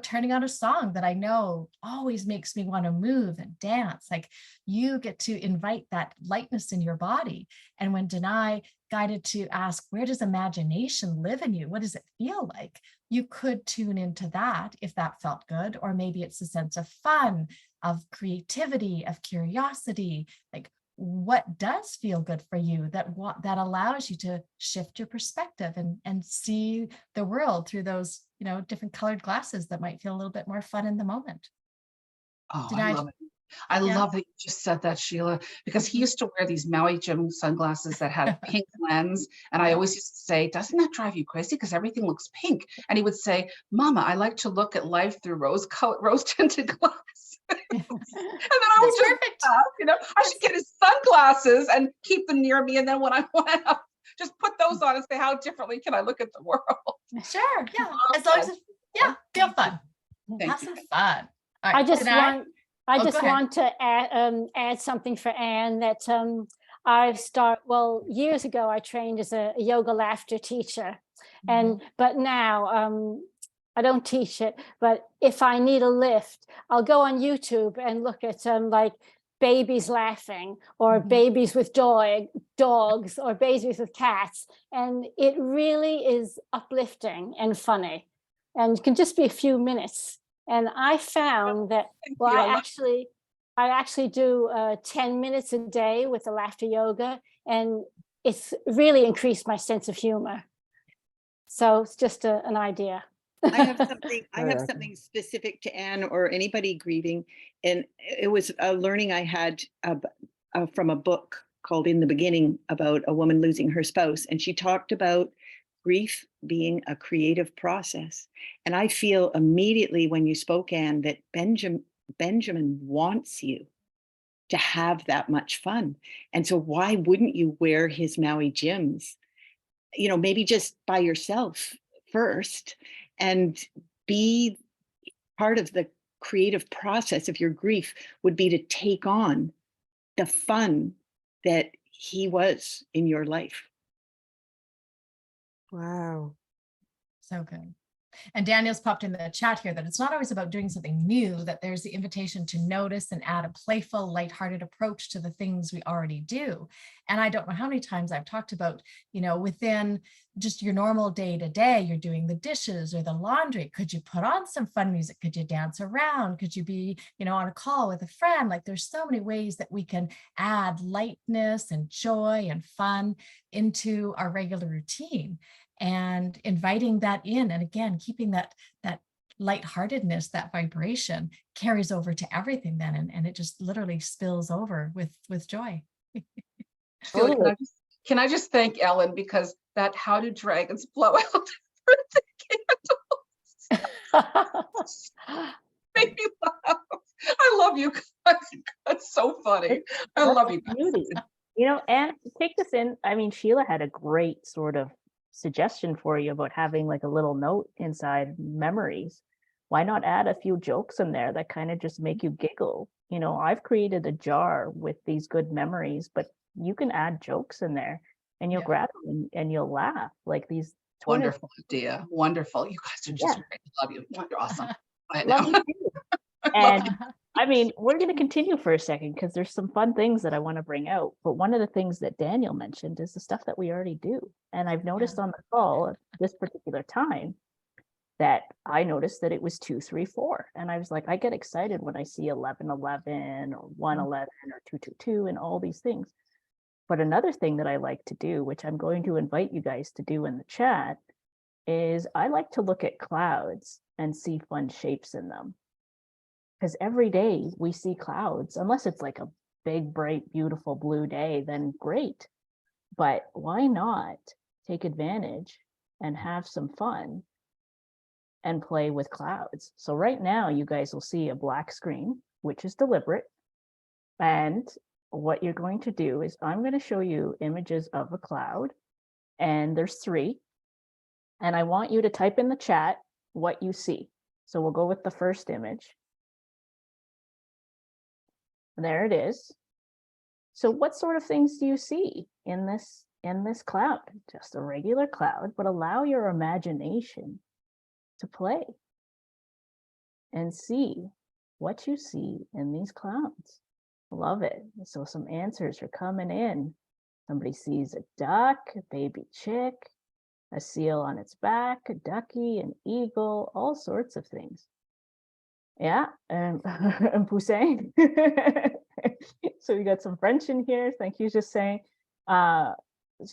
turning on a song that I know always makes me want to move and dance. Like you get to invite that lightness in your body. And when Danay guided to ask, where does imagination live in you? What does it feel like? You could tune into that if that felt good, or maybe it's a sense of fun, of creativity, of curiosity. Like what does feel good for you that allows you to shift your perspective and see the world through those, different colored glasses that might feel a little bit more fun in the moment. Oh, I love it. I love that you just said that, Sheila, because he used to wear these Maui Jim sunglasses that had a pink lens. And I always used to say, doesn't that drive you crazy? Because everything looks pink. And he would say, Mama, I like to look at life through rose tinted glass. And then I would just laugh, I should get his sunglasses and keep them near me. And then when I want to just put those on and say, how differently can I look at the world? Sure. Yeah. As long as feel fun. Have some fun. All right, I just want to add something for Anne that years ago I trained as a yoga laughter teacher, but now I don't teach it, but if I need a lift, I'll go on YouTube and look at like babies laughing, or babies with dogs, or babies with cats, and it really is uplifting and funny, and it can just be a few minutes. And I found that, I actually do 10 minutes a day with the laughter yoga, and it's really increased my sense of humor. So it's just an idea. I have something specific to Anne or anybody grieving. And it was a learning I had from a book called In the Beginning about a woman losing her spouse. And she talked about grief being a creative process. And I feel immediately when you spoke, Anne, that Benjamin wants you to have that much fun. And so why wouldn't you wear his Maui Jims maybe just by yourself first, and be part of the creative process of your grief would be to take on the fun that he was in your life. Wow. So good. And Daniel's popped in the chat here that it's not always about doing something new, that there's the invitation to notice and add a playful, lighthearted approach to the things we already do. And I don't know how many times I've talked about, within just your normal day to day, you're doing the dishes or the laundry. Could you put on some fun music? Could you dance around? Could you be, on a call with a friend? Like, there's so many ways that we can add lightness and joy and fun into our regular routine. And inviting that in, and again, keeping that lightheartedness, that vibration carries over to everything then, and it just literally spills over with joy. Sheila, can I just thank Ellen, because that "How do dragons blow out the candles" made me laugh. I love you guys. That's so funny. I love you guys. Beauty. And to take this in, I mean, Sheila had a great sort of suggestion for you about having like a little note inside memories. Why not add a few jokes in there that kind of just make you giggle? I've created a jar with these good memories, but you can add jokes in there and you'll grab them and you'll laugh. Like these wonderful idea. Wonderful. You guys are just great. Love you. You're awesome. Love you too. And I mean, we're going to continue for a second because there's some fun things that I want to bring out. But one of the things that Daniel mentioned is the stuff that we already do. And I've noticed on the call at this particular time that I noticed that it was 2, 3, 4. And I was like, I get excited when I see 11, 11 or 1, 11 or 2, 2, 2 and all these things. But another thing that I like to do, which I'm going to invite you guys to do in the chat, is I like to look at clouds and see fun shapes in them. Because every day we see clouds, unless it's like a big, bright, beautiful blue day, then great. But why not take advantage and have some fun and play with clouds? So right now you guys will see a black screen, which is deliberate. And what you're going to do is I'm going to show you images of a cloud, and there's 3. And I want you to type in the chat what you see. So we'll go with the first image. There it is. So what sort of things do you see in this cloud? Just a regular cloud, but allow your imagination to play and see what you see in these clouds. Love it. So some answers are coming in. Somebody sees a duck, a baby chick, a seal on its back, a ducky, an eagle, all sorts of things. Yeah, and Poussin. So we got some French in here. Thank you, just saying. So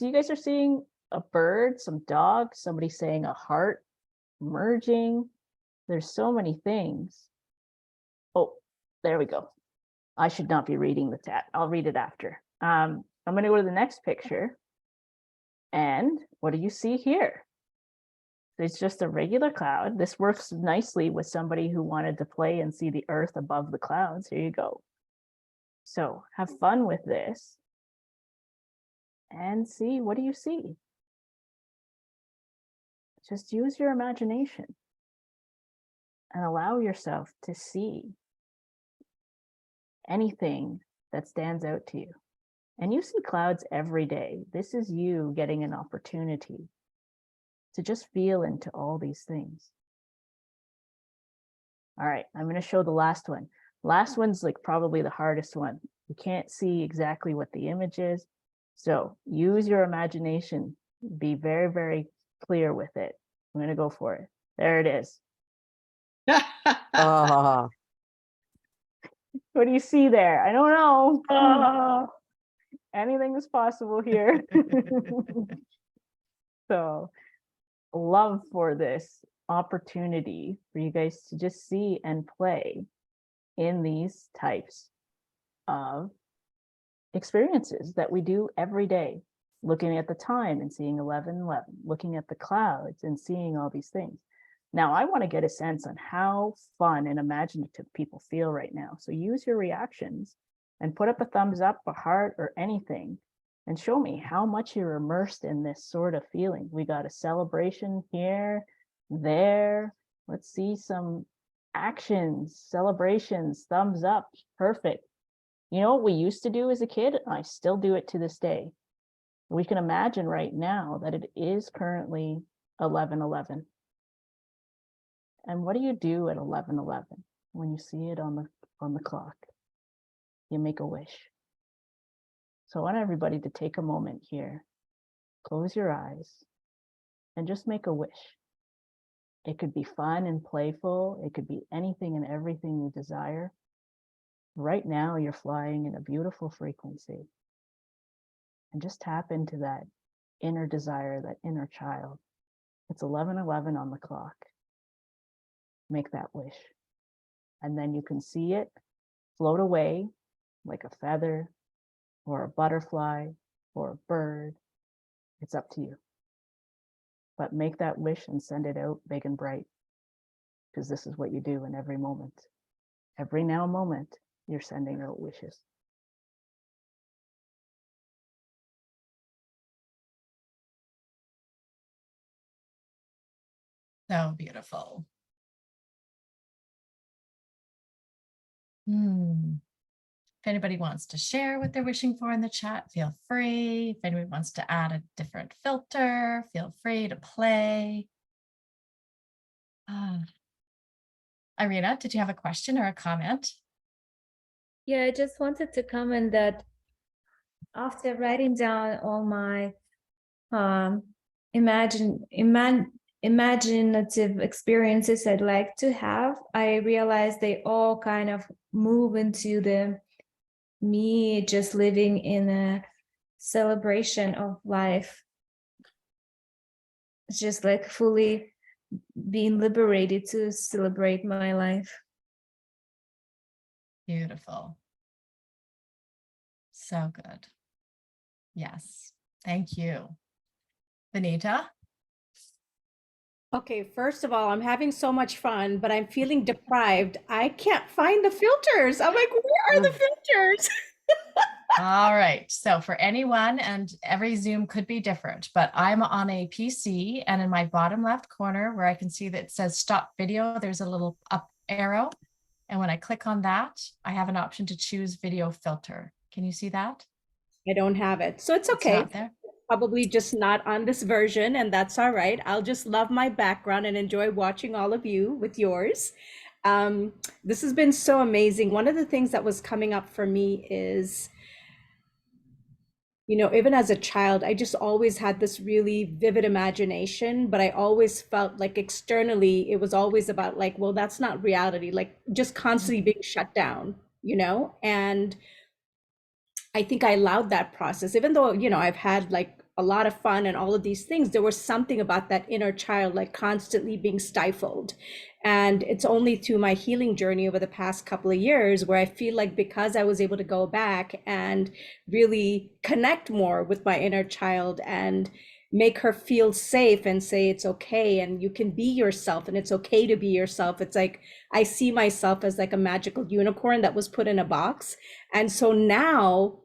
you guys are seeing a bird, some dogs, somebody saying a heart merging. There's so many things. Oh, there we go. I should not be reading the chat. I'll read it after. I'm going to go to the next picture. And what do you see here? It's just a regular cloud. This works nicely with somebody who wanted to play and see the earth above the clouds. Here you go. So have fun with this and see, what do you see? Just use your imagination and allow yourself to see anything that stands out to you. And you see clouds every day. This is you getting an opportunity to just feel into all these things. All right, I'm going to show the last one. Last one's like probably the hardest one. You can't see exactly what the image is. So use your imagination. Be very, very clear with it. I'm going to go for it. There it is. Ah, What do you see there? I don't know. Anything is possible here. So love for this opportunity for you guys to just see and play in these types of experiences that we do every day, looking at the time and seeing 11:11, looking at the clouds and seeing all these things. Now, I want to get a sense on how fun and imaginative people feel right now. So use your reactions and put up a thumbs up, a heart, or anything and show me how much you're immersed in this sort of feeling. We got a celebration here, there. Let's see some actions, celebrations, thumbs up. Perfect. You know what we used to do as a kid? I still do it to this day. We can imagine right now that it is currently 11:11. And what do you do at 11:11 when you see it on the clock? You make a wish. So I want everybody to take a moment here, close your eyes, and just make a wish. It could be fun and playful. It could be anything and everything you desire. Right now, you're flying in a beautiful frequency. And just tap into that inner desire, that inner child. It's 11:11 on the clock. Make that wish. And then you can see it float away like a feather or a butterfly or a bird. It's up to you. But make that wish and send it out big and bright, because this is what you do in every moment. Every now moment, you're sending out wishes. So beautiful. If anybody wants to share what they're wishing for in the chat, feel free. If anybody wants to add a different filter, feel free to play. Irina, did you have a question or a comment? Yeah, I just wanted to comment that after writing down all my imaginative experiences I'd like to have, I realized they all kind of move into me just living in a celebration of life. It's just like fully being liberated to celebrate my life. Beautiful. So good. Yes. Thank you. Benita? Okay, first of all, I'm having so much fun, but I'm feeling deprived. I can't find the filters. I'm like, where are the filters? All right. So for anyone, and every Zoom could be different, but I'm on a PC, and in my bottom left corner where I can see that it says stop video, there's a little up arrow. And when I click on that, I have an option to choose video filter. Can you see that? I don't have it. So it's okay. It's not there. Probably just not on this version, and that's all right. I'll just love my background and enjoy watching all of you with yours. This has been so amazing. One of the things that was coming up for me is, you know, even as a child, I just always had this really vivid imagination, but I always felt like externally, it was always about like, well, that's not reality, like just constantly being shut down, you know? And I think I allowed that process, even though, you know, I've had like a lot of fun and all of these things, there was something about that inner child, like constantly being stifled. And it's only through my healing journey over the past couple of years where I feel like, because I was able to go back and really connect more with my inner child and make her feel safe and say it's okay and you can be yourself and it's okay to be yourself. It's like I see myself as like a magical unicorn that was put in a box. And so now,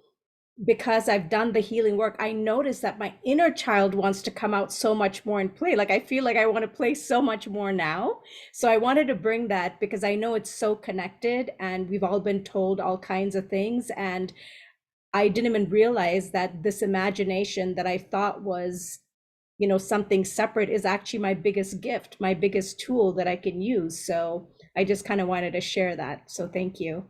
because I've done the healing work, I notice that my inner child wants to come out so much more and play. Like I feel like I want to play so much more now. So I wanted to bring that because I know it's so connected and we've all been told all kinds of things. And I didn't even realize that this imagination that I thought was, you know, something separate is actually my biggest gift, my biggest tool that I can use. So I just kind of wanted to share that. So thank you.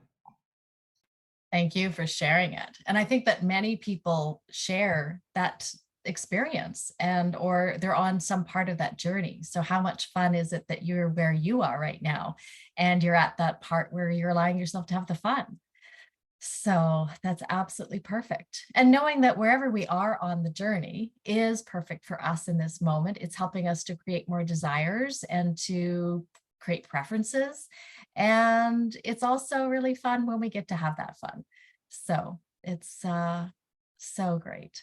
Thank you for sharing it. And I think that many people share that experience or they're on some part of that journey. So how much fun is it that you're where you are right now and you're at that part where you're allowing yourself to have the fun? So that's absolutely perfect. And knowing that wherever we are on the journey is perfect for us in this moment, it's helping us to create more desires and to create preferences. And it's also really fun when we get to have that fun. So it's so great.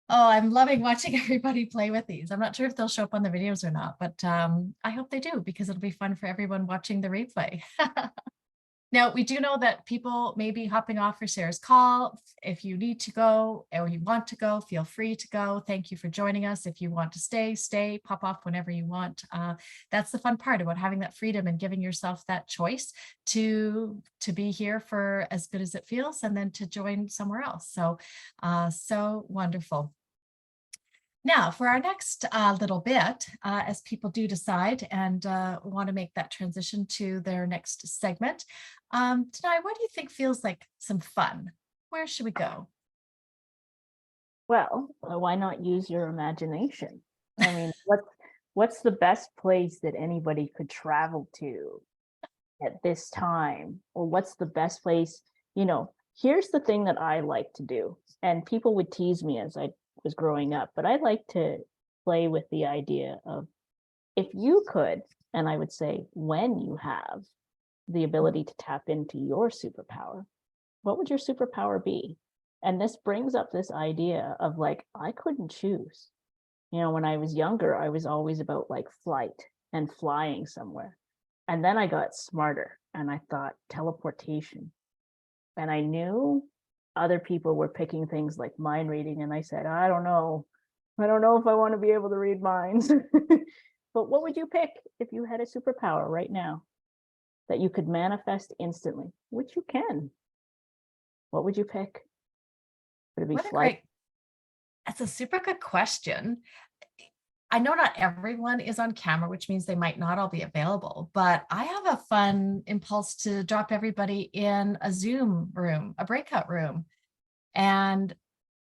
Oh, I'm loving watching everybody play with these. I'm not sure if they'll show up on the videos or not, but I hope they do because it'll be fun for everyone watching the replay. Now, we do know that people may be hopping off for Sarah's call. If you need to go or you want to go, feel free to go. Thank you for joining us. If you want to stay, stay, pop off whenever you want. That's the fun part about having that freedom and giving yourself that choice to be here for as good as it feels and then to join somewhere else. So, so wonderful. Now, for our next little bit, as people do decide and want to make that transition to their next segment, Danay, what do you think feels like some fun? Where should we go? Well, why not use your imagination? I mean, what's the best place that anybody could travel to at this time? Or what's the best place? You know, here's the thing that I like to do, and people would tease me as I was growing up, but I like to play with the idea of if you could, and I would say when you have the ability to tap into your superpower, what would your superpower be? And this brings up this idea of like, I couldn't choose. You know, when I was younger, I was always about like flight and flying somewhere. And then I got smarter and I thought teleportation. And I knew other people were picking things like mind reading. And I said, I don't know if I want to be able to read minds. But what would you pick if you had a superpower right now that you could manifest instantly, which you can? What would you pick? Would it be flight? That's a super good question. I know not everyone is on camera, which means they might not all be available, but I have a fun impulse to drop everybody in a Zoom room, a breakout room. And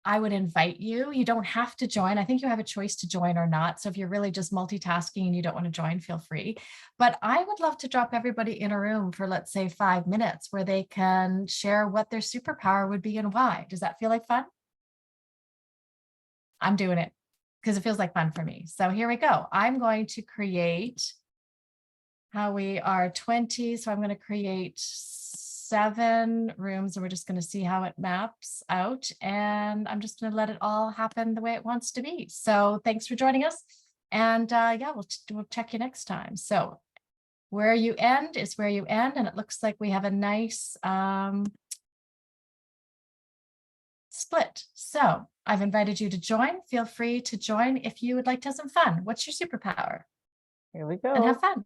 I would invite you. You don't have to join. I think you have a choice to join or not. So if you're really just multitasking and you don't want to join, feel free. But I would love to drop everybody in a room for, let's say, 5 minutes where they can share what their superpower would be and why. Does that feel like fun? I'm doing it because it feels like fun for me. So here we go. I'm going to create how we are 20. So I'm going to create 7 rooms and we're just going to see how it maps out. And I'm just going to let it all happen the way it wants to be. So thanks for joining us. And yeah, we'll check you next time. So where you end is where you end. And it looks like we have a nice split. So I've invited you to join. Feel free to join if you would like to have some fun. What's your superpower? Here we go. And have fun.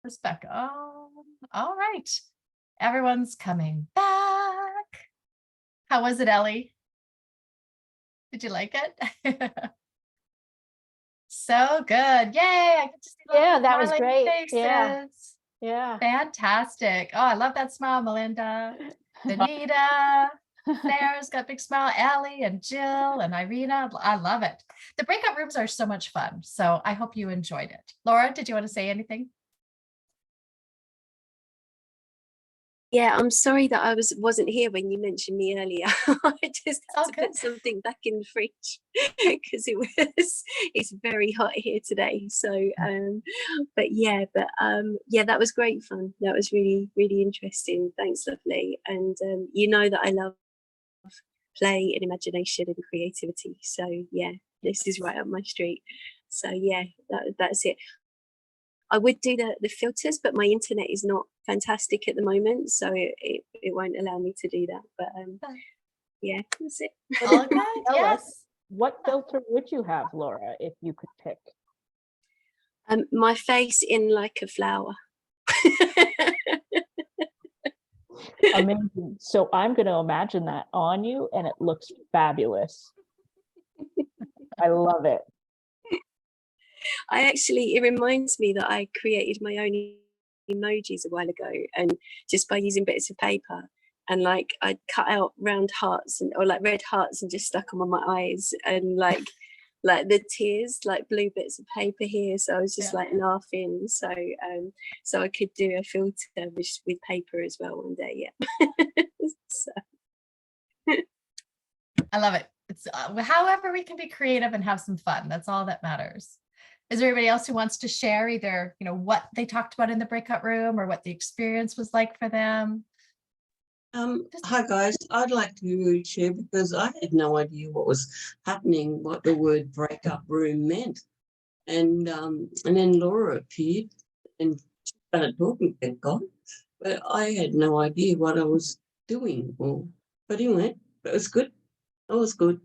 Rebecca. Oh, all right. Everyone's coming back. How was it, Ellie? Did you like it? So good. Yay. I get to see Yeah, that was smiling great. Yeah. faces. Yeah. Fantastic. Oh, I love that smile, Melinda. Danita. Sarah's got a big smile. Ellie and Jill and Irina. I love it. The breakout rooms are so much fun. So I hope you enjoyed it. Laura, did you want to say anything? Yeah, I'm sorry that I wasn't here when you mentioned me earlier. I just had to good. put something back in the fridge because it's very hot here today. So but yeah, that was great fun. That was really, really interesting. Thanks, lovely. And you know that I love play and imagination and creativity. So yeah, this is right up my street. So yeah, that's it. I would do the filters, but my internet is not fantastic at the moment, so it won't allow me to do that. But yeah, that's it. All good. Yes. What filter would you have, Laura, if you could pick? My face in like a flower. Amazing. So I'm going to imagine that on you, and it looks fabulous. I love it. It reminds me that I created my own emojis a while ago, and just by using bits of paper, and like I cut out round hearts or like red hearts and just stuck them on my eyes, and like the tears, like blue bits of paper here. So I was just like laughing. So so I could do a filter with paper as well one day. Yeah. So. I love it. It's however we can be creative and have some fun. That's all that matters. Is there anybody else who wants to share either, what they talked about in the breakout room or what the experience was like for them? Hi guys, I'd like to share because I had no idea what was happening, what the word breakup room meant. And then Laura appeared and started talking, thank God. But I had no idea what I was doing. But anyway, it was good. It was good.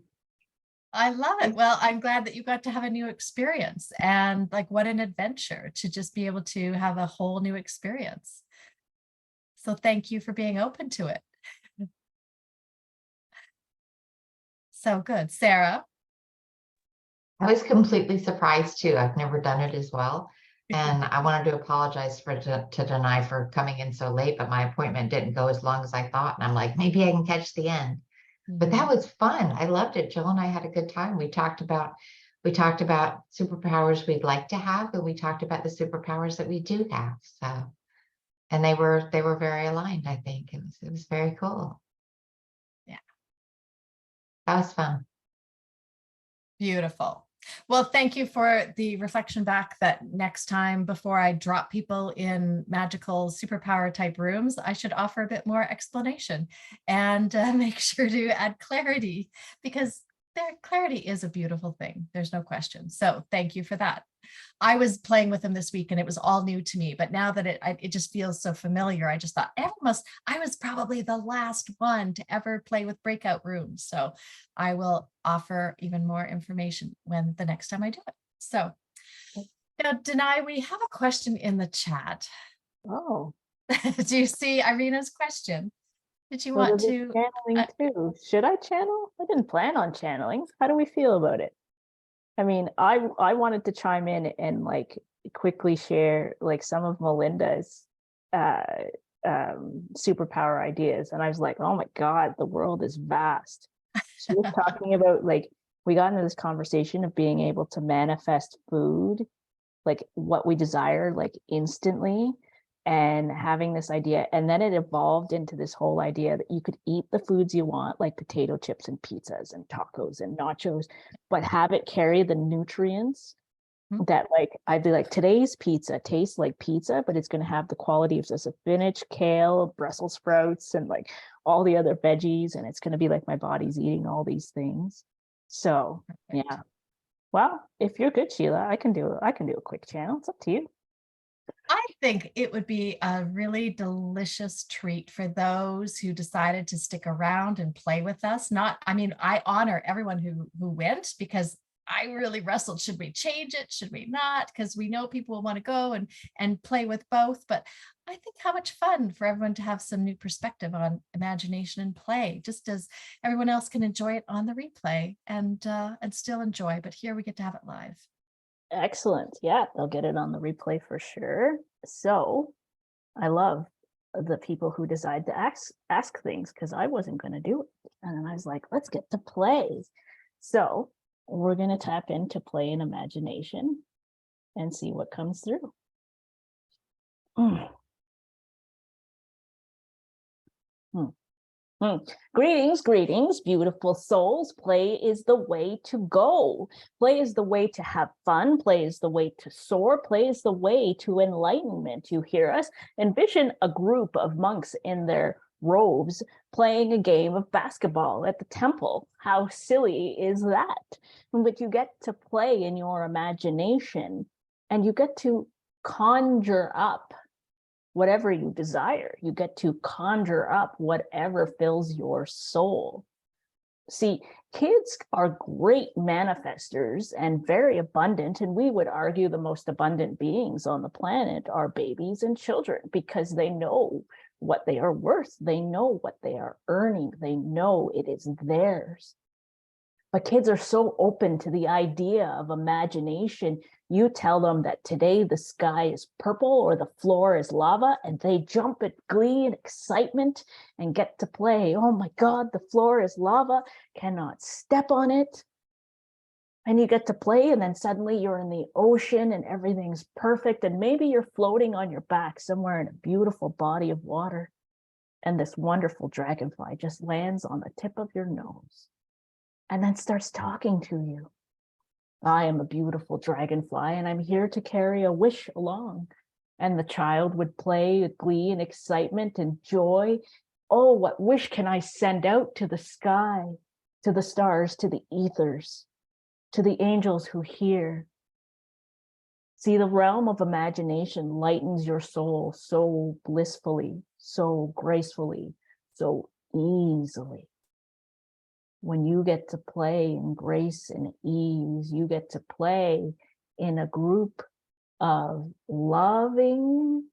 I love it. Well, I'm glad that you got to have a new experience, and like what an adventure to just be able to have a whole new experience. So thank you for being open to it. So good. Sarah? I was completely surprised too. I've never done it as well. And I wanted to apologize to Danay for coming in so late, but my appointment didn't go as long as I thought. And I'm like, maybe I can catch the end. But that was fun. I loved it. Jill and I had a good time. We talked about superpowers we'd like to have, and we talked about the superpowers that we do have. So, and they were very aligned, I think. It was very cool. Yeah. That was fun. Beautiful. Well, thank you for the reflection back that next time before I drop people in magical superpower type rooms, I should offer a bit more explanation and make sure to add clarity, because clarity is a beautiful thing. There's no question. So thank you for that. I was playing with them this week and it was all new to me, but now that it just feels so familiar, I just thought I was probably the last one to ever play with breakout rooms. So I will offer even more information when the next time I do it. So now, Danay, we have a question in the chat. Oh, Do you see Irina's question? Did you what want is it to? channeling too? Should I channel? I didn't plan on channeling. How do we feel about it? I mean, I wanted to chime in and like quickly share like some of Melinda's superpower ideas. And I was like, oh my God, the world is vast. She was talking about like, we got into this conversation of being able to manifest food, like what we desire, like instantly, and having this idea. And then it evolved into this whole idea that you could eat the foods you want, like potato chips and pizzas and tacos and nachos, but have it carry the nutrients that, like, I'd be like, today's pizza tastes like pizza, but it's going to have the quality of this spinach, kale, Brussels sprouts, and like all the other veggies. And it's going to be like my body's eating all these things. So yeah. Well, if you're good, Sheila, I can do a quick channel. It's up to you. I think it would be a really delicious treat for those who decided to stick around and play with us. I honor everyone who went, because I really wrestled. Should we change it? Should we not? Because we know people will want to go and play with both. But I think how much fun for everyone to have some new perspective on imagination and play, just as everyone else can enjoy it on the replay and still enjoy. But here we get to have it live. Excellent. Yeah, they'll get it on the replay for sure. So I love the people who decide to ask things, because I wasn't going to do it. And then I was like, let's get to play. So we're going to tap into play and imagination and see what comes through. Greetings, beautiful souls. Play is the way to go. Play is the way to have fun. Play is the way to soar. Play is the way to enlightenment. You hear us? Envision a group of monks in their robes playing a game of basketball at the temple. How silly is that? But you get to play in your imagination, and you get to conjure up whatever you desire. You get to conjure up whatever fills your soul. See, kids are great manifestors and very abundant, and we would argue the most abundant beings on the planet are babies and children, because they know what they are worth. They know what they are earning. They know it is theirs. But kids are so open to the idea of imagination. You tell them that today the sky is purple or the floor is lava, and they jump at glee and excitement and get to play. Oh my God, the floor is lava, cannot step on it. And you get to play, and then suddenly you're in the ocean and everything's perfect. And maybe you're floating on your back somewhere in a beautiful body of water, and this wonderful dragonfly just lands on the tip of your nose and then starts talking to you. I am a beautiful dragonfly, and I'm here to carry a wish along. And the child would play with glee and excitement and joy. Oh, what wish can I send out to the sky, to the stars, to the ethers, to the angels who hear? See, the realm of imagination lightens your soul so blissfully, so gracefully, so easily. When you get to play in grace and ease, you get to play in a group of loving,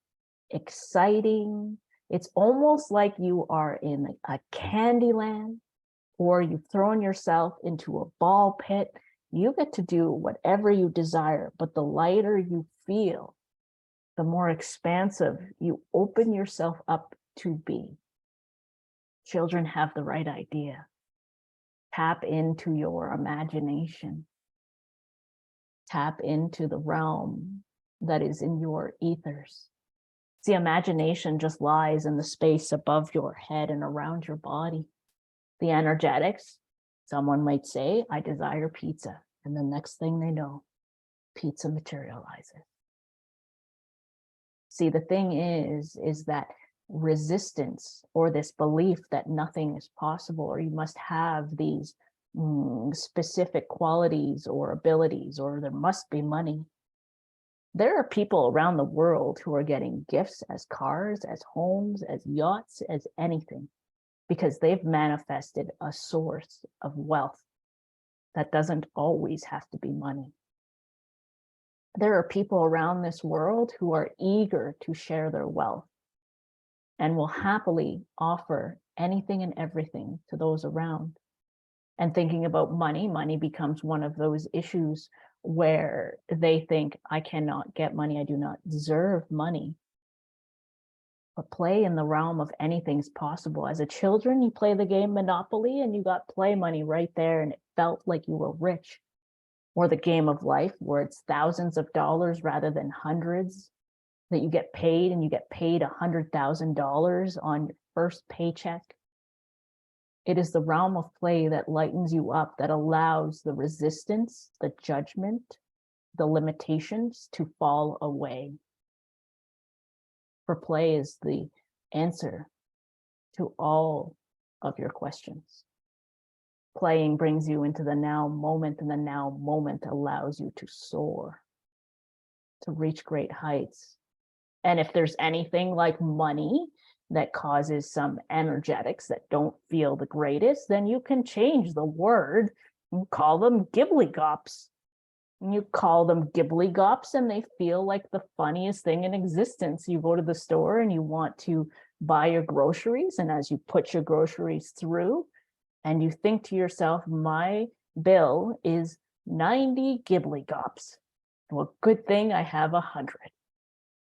exciting. It's almost like you are in a candy land, or you've thrown yourself into a ball pit. You get to do whatever you desire, but the lighter you feel, the more expansive you open yourself up to be. Children have the right idea. Tap into your imagination. Tap into the realm that is in your ethers. See, imagination just lies in the space above your head and around your body. The energetics, someone might say, I desire pizza. And the next thing they know, pizza materializes. See, the thing is that resistance, or this belief that nothing is possible, or you must have these specific qualities or abilities, or there must be money. There are people around the world who are getting gifts as cars, as homes, as yachts, as anything, because they've manifested a source of wealth that doesn't always have to be money. There are people around this world who are eager to share their wealth and will happily offer anything and everything to those around. And thinking about money, money becomes one of those issues where they think, I cannot get money, I do not deserve money. But play in the realm of anything's possible. As a children, you play the game Monopoly and you got play money right there and it felt like you were rich. Or the game of life where it's thousands of dollars rather than hundreds, that you get paid, and you get paid $100,000 on your first paycheck. It is the realm of play that lightens you up, that allows the resistance, the judgment, the limitations to fall away. For play is the answer to all of your questions. Playing brings you into the now moment, and the now moment allows you to soar, to reach great heights. And if there's anything like money that causes some energetics that don't feel the greatest, then you can change the word and call them gibbly-gops. And you call them gibbly-gops and they feel like the funniest thing in existence. You go to the store and you want to buy your groceries, and as you put your groceries through and you think to yourself, my bill is 90 gibbly-gops. Well, good thing I have 100.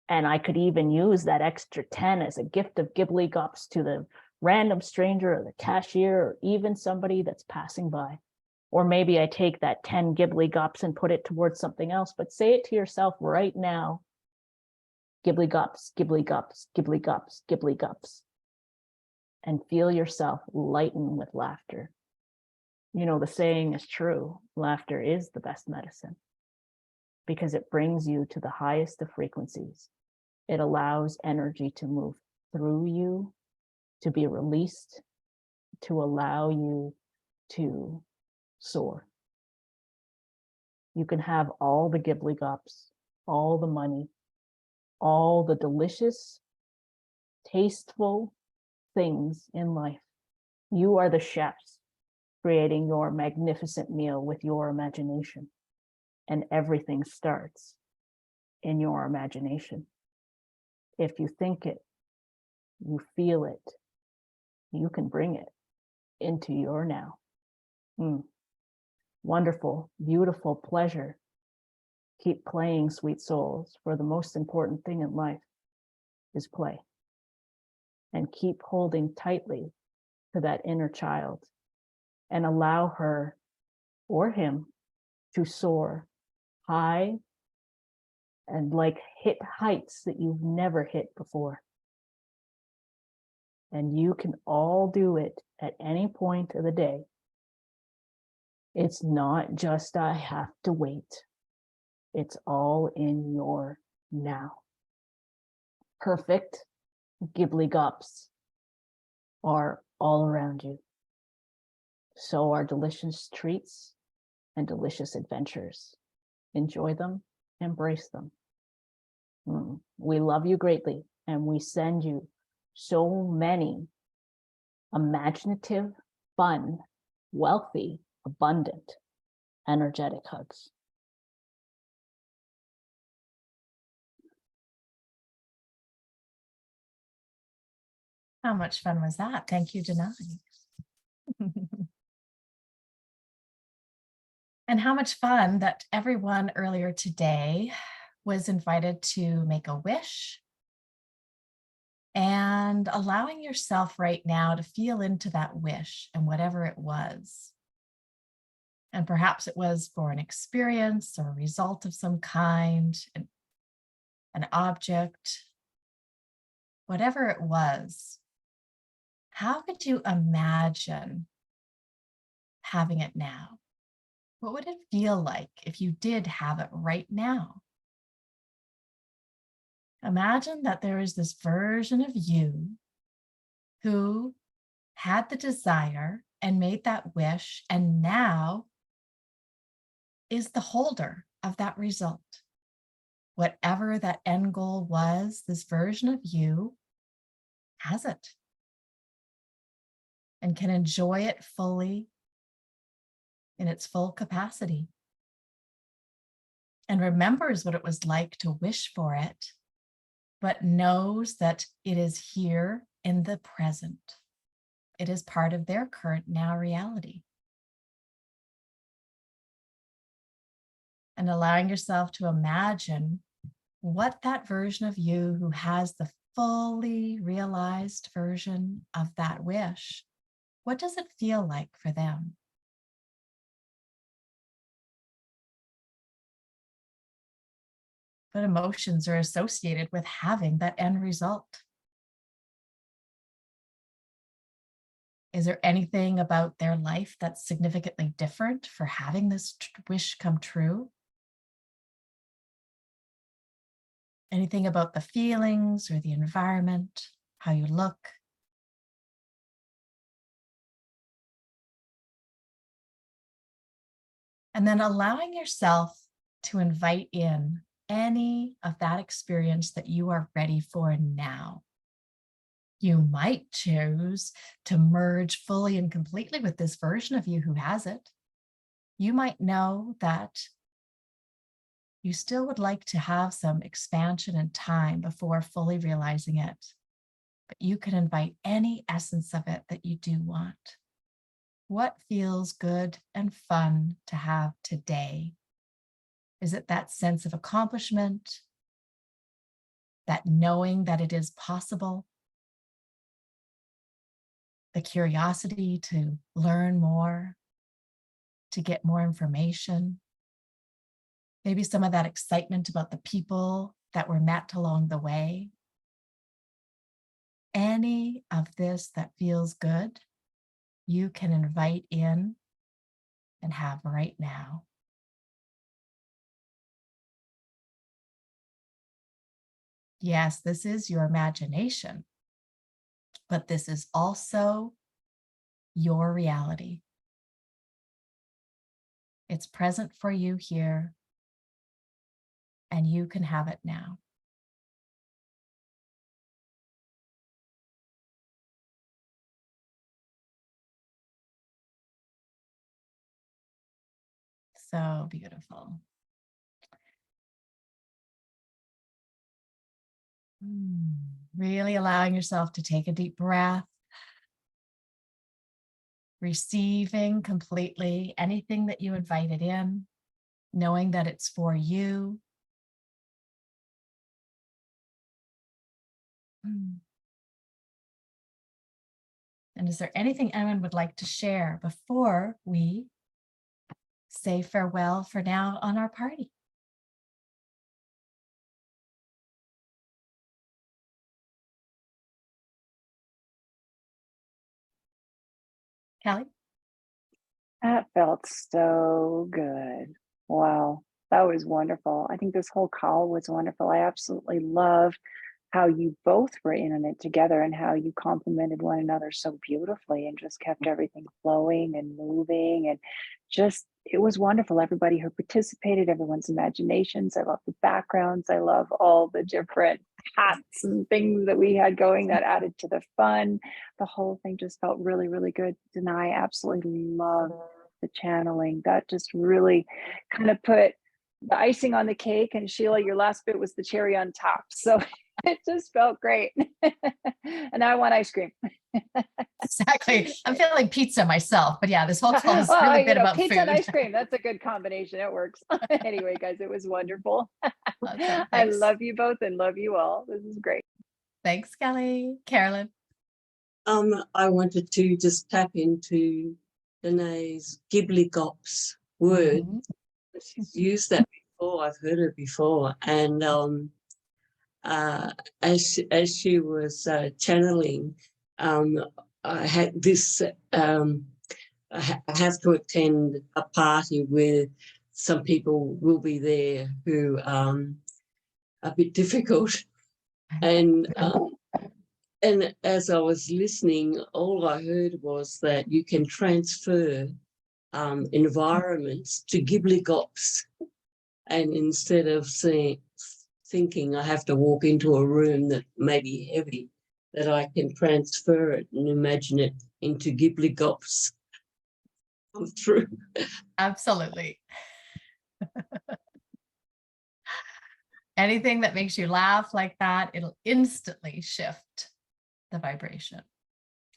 And I could even use that extra 10 as a gift of gibbly-gops to the random stranger or the cashier or even somebody that's passing by. Or maybe I take that 10 gibbly-gops and put it towards something else, but say it to yourself right now. Gibbly-gops, gibbly-gops, gibbly-gops, gibbly-gops. And feel yourself lighten with laughter. You know, the saying is true. Laughter is the best medicine because it brings you to the highest of frequencies. It allows energy to move through you, to be released, to allow you to soar. You can have all the gibbly-gops, all the money, all the delicious, tasteful things in life. You are the chefs creating your magnificent meal with your imagination, and everything starts in your imagination. If you think it, you feel it, you can bring it into your now. Wonderful, beautiful pleasure. Keep playing, sweet souls, for the most important thing in life is play. And keep holding tightly to that inner child and allow her or him to soar high and like hit heights that you've never hit before. And you can all do it at any point of the day. It's not just I have to wait. It's all in your now. Perfect gibbly-gops. are all around you. So are delicious treats and delicious adventures. Enjoy them, embrace them. We love you greatly, and we send you so many imaginative, fun, wealthy, abundant, energetic hugs. How much fun was that? Thank you, Danay. And how much fun that everyone earlier today was invited to make a wish and allowing yourself right now to feel into that wish and whatever it was. And perhaps it was for an experience or a result of some kind, an object, whatever it was. How could you imagine having it now? What would it feel like if you did have it right now? Imagine that there is this version of you who had the desire and made that wish and now is the holder of that result. Whatever that end goal was, this version of you has it and can enjoy it fully in its full capacity and remembers what it was like to wish for it, but knows that it is here in the present. It is part of their current now reality. And allowing yourself to imagine what that version of you who has the fully realized version of that wish, what does it feel like for them? What emotions are associated with having that end result? Is there anything about their life that's significantly different for having this wish come true? Anything about the feelings or the environment, how you look? And then allowing yourself to invite in any of that experience that you are ready for now. You might choose to merge fully and completely with this version of you who has it. You might know that you still would like to have some expansion and time before fully realizing it, but you can invite any essence of it that you do want. What feels good and fun to have today? Is it that sense of accomplishment, that knowing that it is possible, the curiosity to learn more, to get more information, maybe some of that excitement about the people that were met along the way? Any of this that feels good, you can invite in and have right now. Yes, this is your imagination, but this is also your reality. It's present for you here, and you can have it now. So beautiful. Really allowing yourself to take a deep breath, receiving completely anything that you invited in, knowing that it's for you. And is there anything anyone would like to share before we say farewell for now on our party? Kelly? That felt so good. Wow, that was wonderful. I think this whole call was wonderful. I absolutely love how you both were in it together and how you complemented one another so beautifully and just kept everything flowing and moving, and just, it was wonderful. Everybody who participated, everyone's imaginations. I love the backgrounds. I love all the different hats and things that we had going that added to the fun. The whole thing just felt really, really good. Danay, absolutely love the channeling. That just really kind of put the icing on the cake. And Sheila, your last bit was the cherry on top. So it just felt great. And I want ice cream. Exactly. I'm feeling pizza myself, but yeah, this whole call has Well, really you been know, about pizza food. and ice cream. That's a good combination. It works. Anyway, guys, it was wonderful. Awesome. I Thanks. love you both and love you all. This is great. Thanks, Kelly. Carolyn. I wanted to just tap into Danay's gibbly-gops word. Mhm. She's used that before. I've heard her before. And as she was channeling, I had this. I have to attend a party where some people will be there who are a bit difficult, and as I was listening, all I heard was that you can transfer environments to gibbly-gops, and instead of thinking I have to walk into a room that may be heavy, that I can transfer it and imagine it into gibbly-gops come through. Absolutely. Anything that makes you laugh like that, it'll instantly shift the vibration.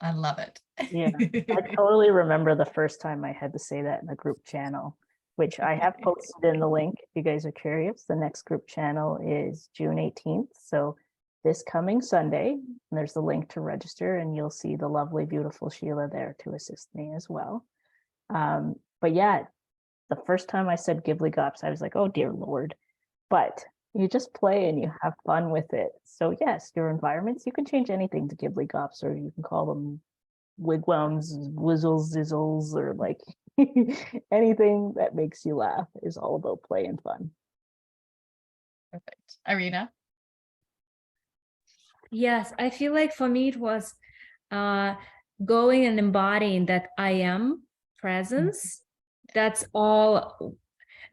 I love it. Yeah, I totally remember the first time I had to say that in a group channel, which I have posted in the link if you guys are curious. The next group channel is June 18th. So this coming Sunday, and there's the link to register, and you'll see the lovely, beautiful Sheila there to assist me as well. But yeah, the first time I said gibbly-gops, I was like, oh dear Lord. But you just play and you have fun with it. So yes, your environments, you can change anything to gibbly-gops, or you can call them wigwams, whizzles, zizzles, or like anything that makes you laugh is all about play and fun. Perfect. Irina? Yes, I feel like for me it was going and embodying that I am presence. That's all.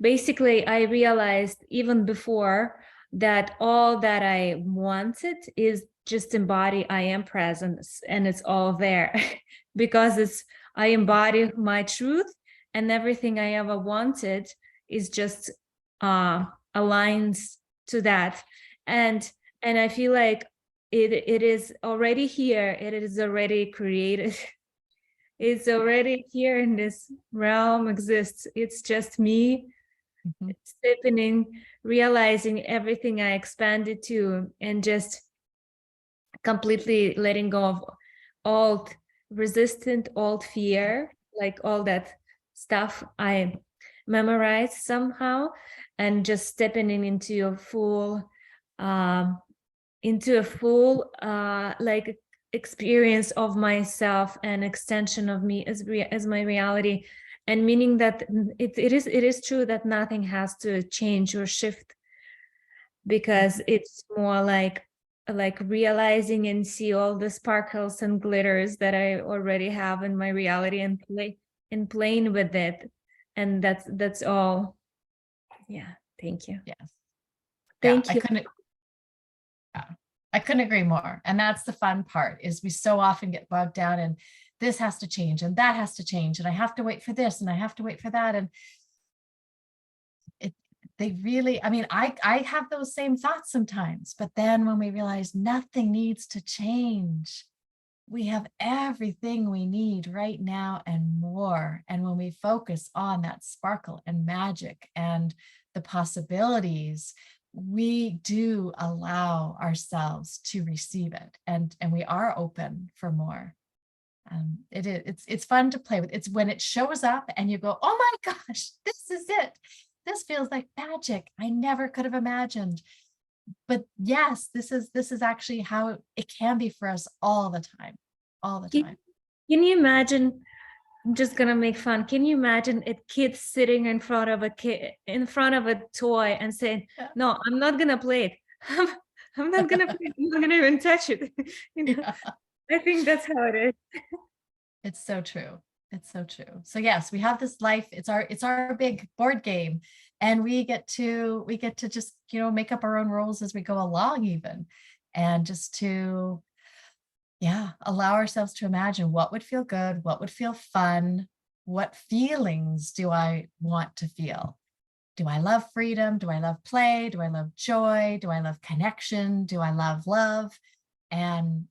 Basically, I realized even before that all that I wanted is just embody I am presence, and it's all there because I embody my truth, and everything I ever wanted is just aligns to that. And I feel like it is already here. It is already created. It's already here in this realm exists. It's just me stepping in, realizing everything I expanded to, and just completely letting go of all resistant, old fear, like all that stuff I memorized somehow, and just stepping into a full like experience of myself and extension of me as my reality. And meaning that it is true that nothing has to change or shift, because it's more like realizing and see all the sparkles and glitters that I already have in my reality, and playing with it. And that's all. Yeah, thank you. Yes. Thank you. I couldn't agree more. And that's the fun part, is we so often get bogged down in this has to change and that has to change, and I have to wait for this and I have to wait for that. And they really, I mean, I have those same thoughts sometimes, but then when we realize nothing needs to change, we have everything we need right now and more. And when we focus on that sparkle and magic and the possibilities, we do allow ourselves to receive it, and we are open for more. It's fun to play with. It's when it shows up and you go, oh my gosh, this is it. This feels like magic. I never could have imagined. But yes, this is actually how it can be for us all the time. Can you imagine? I'm just gonna make fun. Can you imagine a kid sitting in front of a toy and saying, "No, I'm not gonna play it. I'm not gonna even touch it. You know, Yeah. I think that's how it is. It's so true. It's so true. So yes, we have this life. It's our big board game, and we get to just, make up our own rules as we go along even, and just to, allow ourselves to imagine what would feel good, what would feel fun, what feelings do I want to feel? Do I love freedom? Do I love play? Do I love joy? Do I love connection? Do I love love? And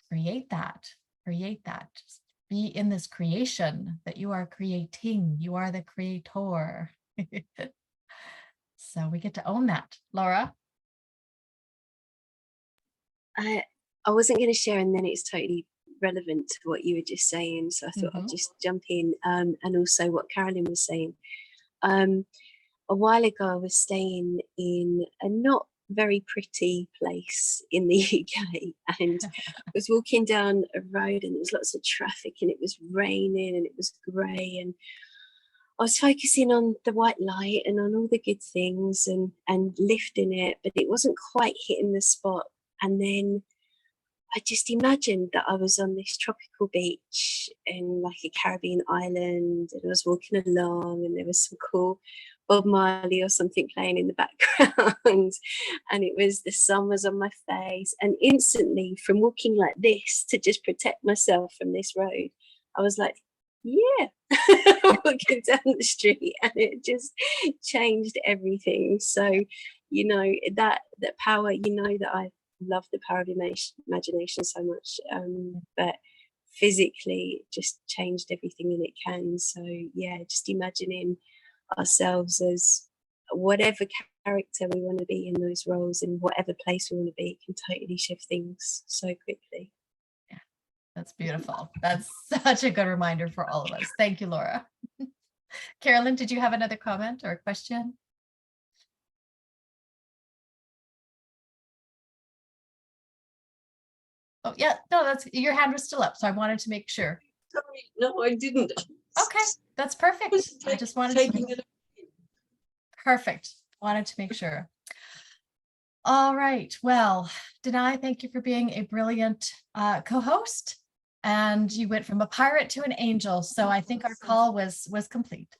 create that. Just be in this creation that you are creating. You are the creator. So we get to own that. Laura? I wasn't going to share, and then it's totally relevant to what you were just saying. So I thought I'd just jump in, and also what Carolyn was saying. A while ago, I was staying in a not very pretty place in the UK, and I was walking down a road, and there was lots of traffic, and it was raining, and it was grey, and I was focusing on the white light and on all the good things and lifting it, but it wasn't quite hitting the spot. And then I just imagined that I was on this tropical beach in like a Caribbean island, and I was walking along, and there was some cool Bob Marley or something playing in the background, and the sun was on my face, and instantly, from walking like this to just protect myself from this road, I was like, yeah, walking down the street, and it just changed everything. So that power, that I love the power of imagination so much, but physically it just changed everything, and it can. So just imagining ourselves as whatever character we want to be in those roles, in whatever place we want to be, can totally shift things so quickly. Yeah, that's beautiful. That's such a good reminder for all of us. Thank you, Laura. Carolyn, did you have another comment or a question? Oh, yeah, no, your hand was still up, so I wanted to make sure. Sorry, no, I didn't. Okay, that's perfect. I just wanted to. Perfect. Wanted to make sure. All right. Well, Danay, thank you for being a brilliant co-host. And you went from a pirate to an angel. So I think our call was complete.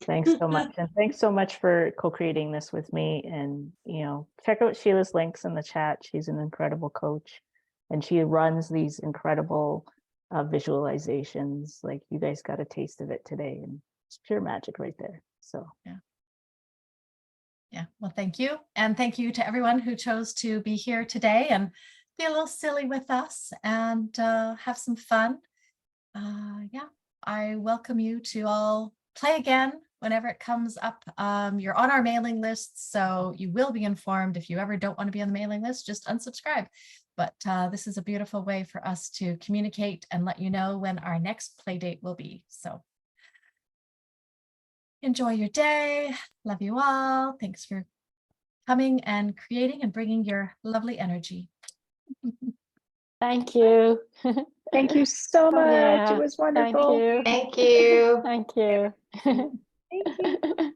Thanks so much. And thanks so much for co-creating this with me. And, check out Sheila's links in the chat. She's an incredible coach, and she runs these incredible visualizations. Like, you guys got a taste of it today, and it's pure magic right there. So, yeah. Well, thank you. And thank you to everyone who chose to be here today and be a little silly with us and have some fun. I welcome you to all play again whenever it comes up. You're on our mailing list, so you will be informed. If you ever don't want to be on the mailing list, just unsubscribe. But this is a beautiful way for us to communicate and let you know when our next play date will be. So enjoy your day. Love you all. Thanks for coming and creating and bringing your lovely energy. Thank you. Thank you so much. Yeah, It was wonderful. Thank you. Thank you. Thank you. Thank you.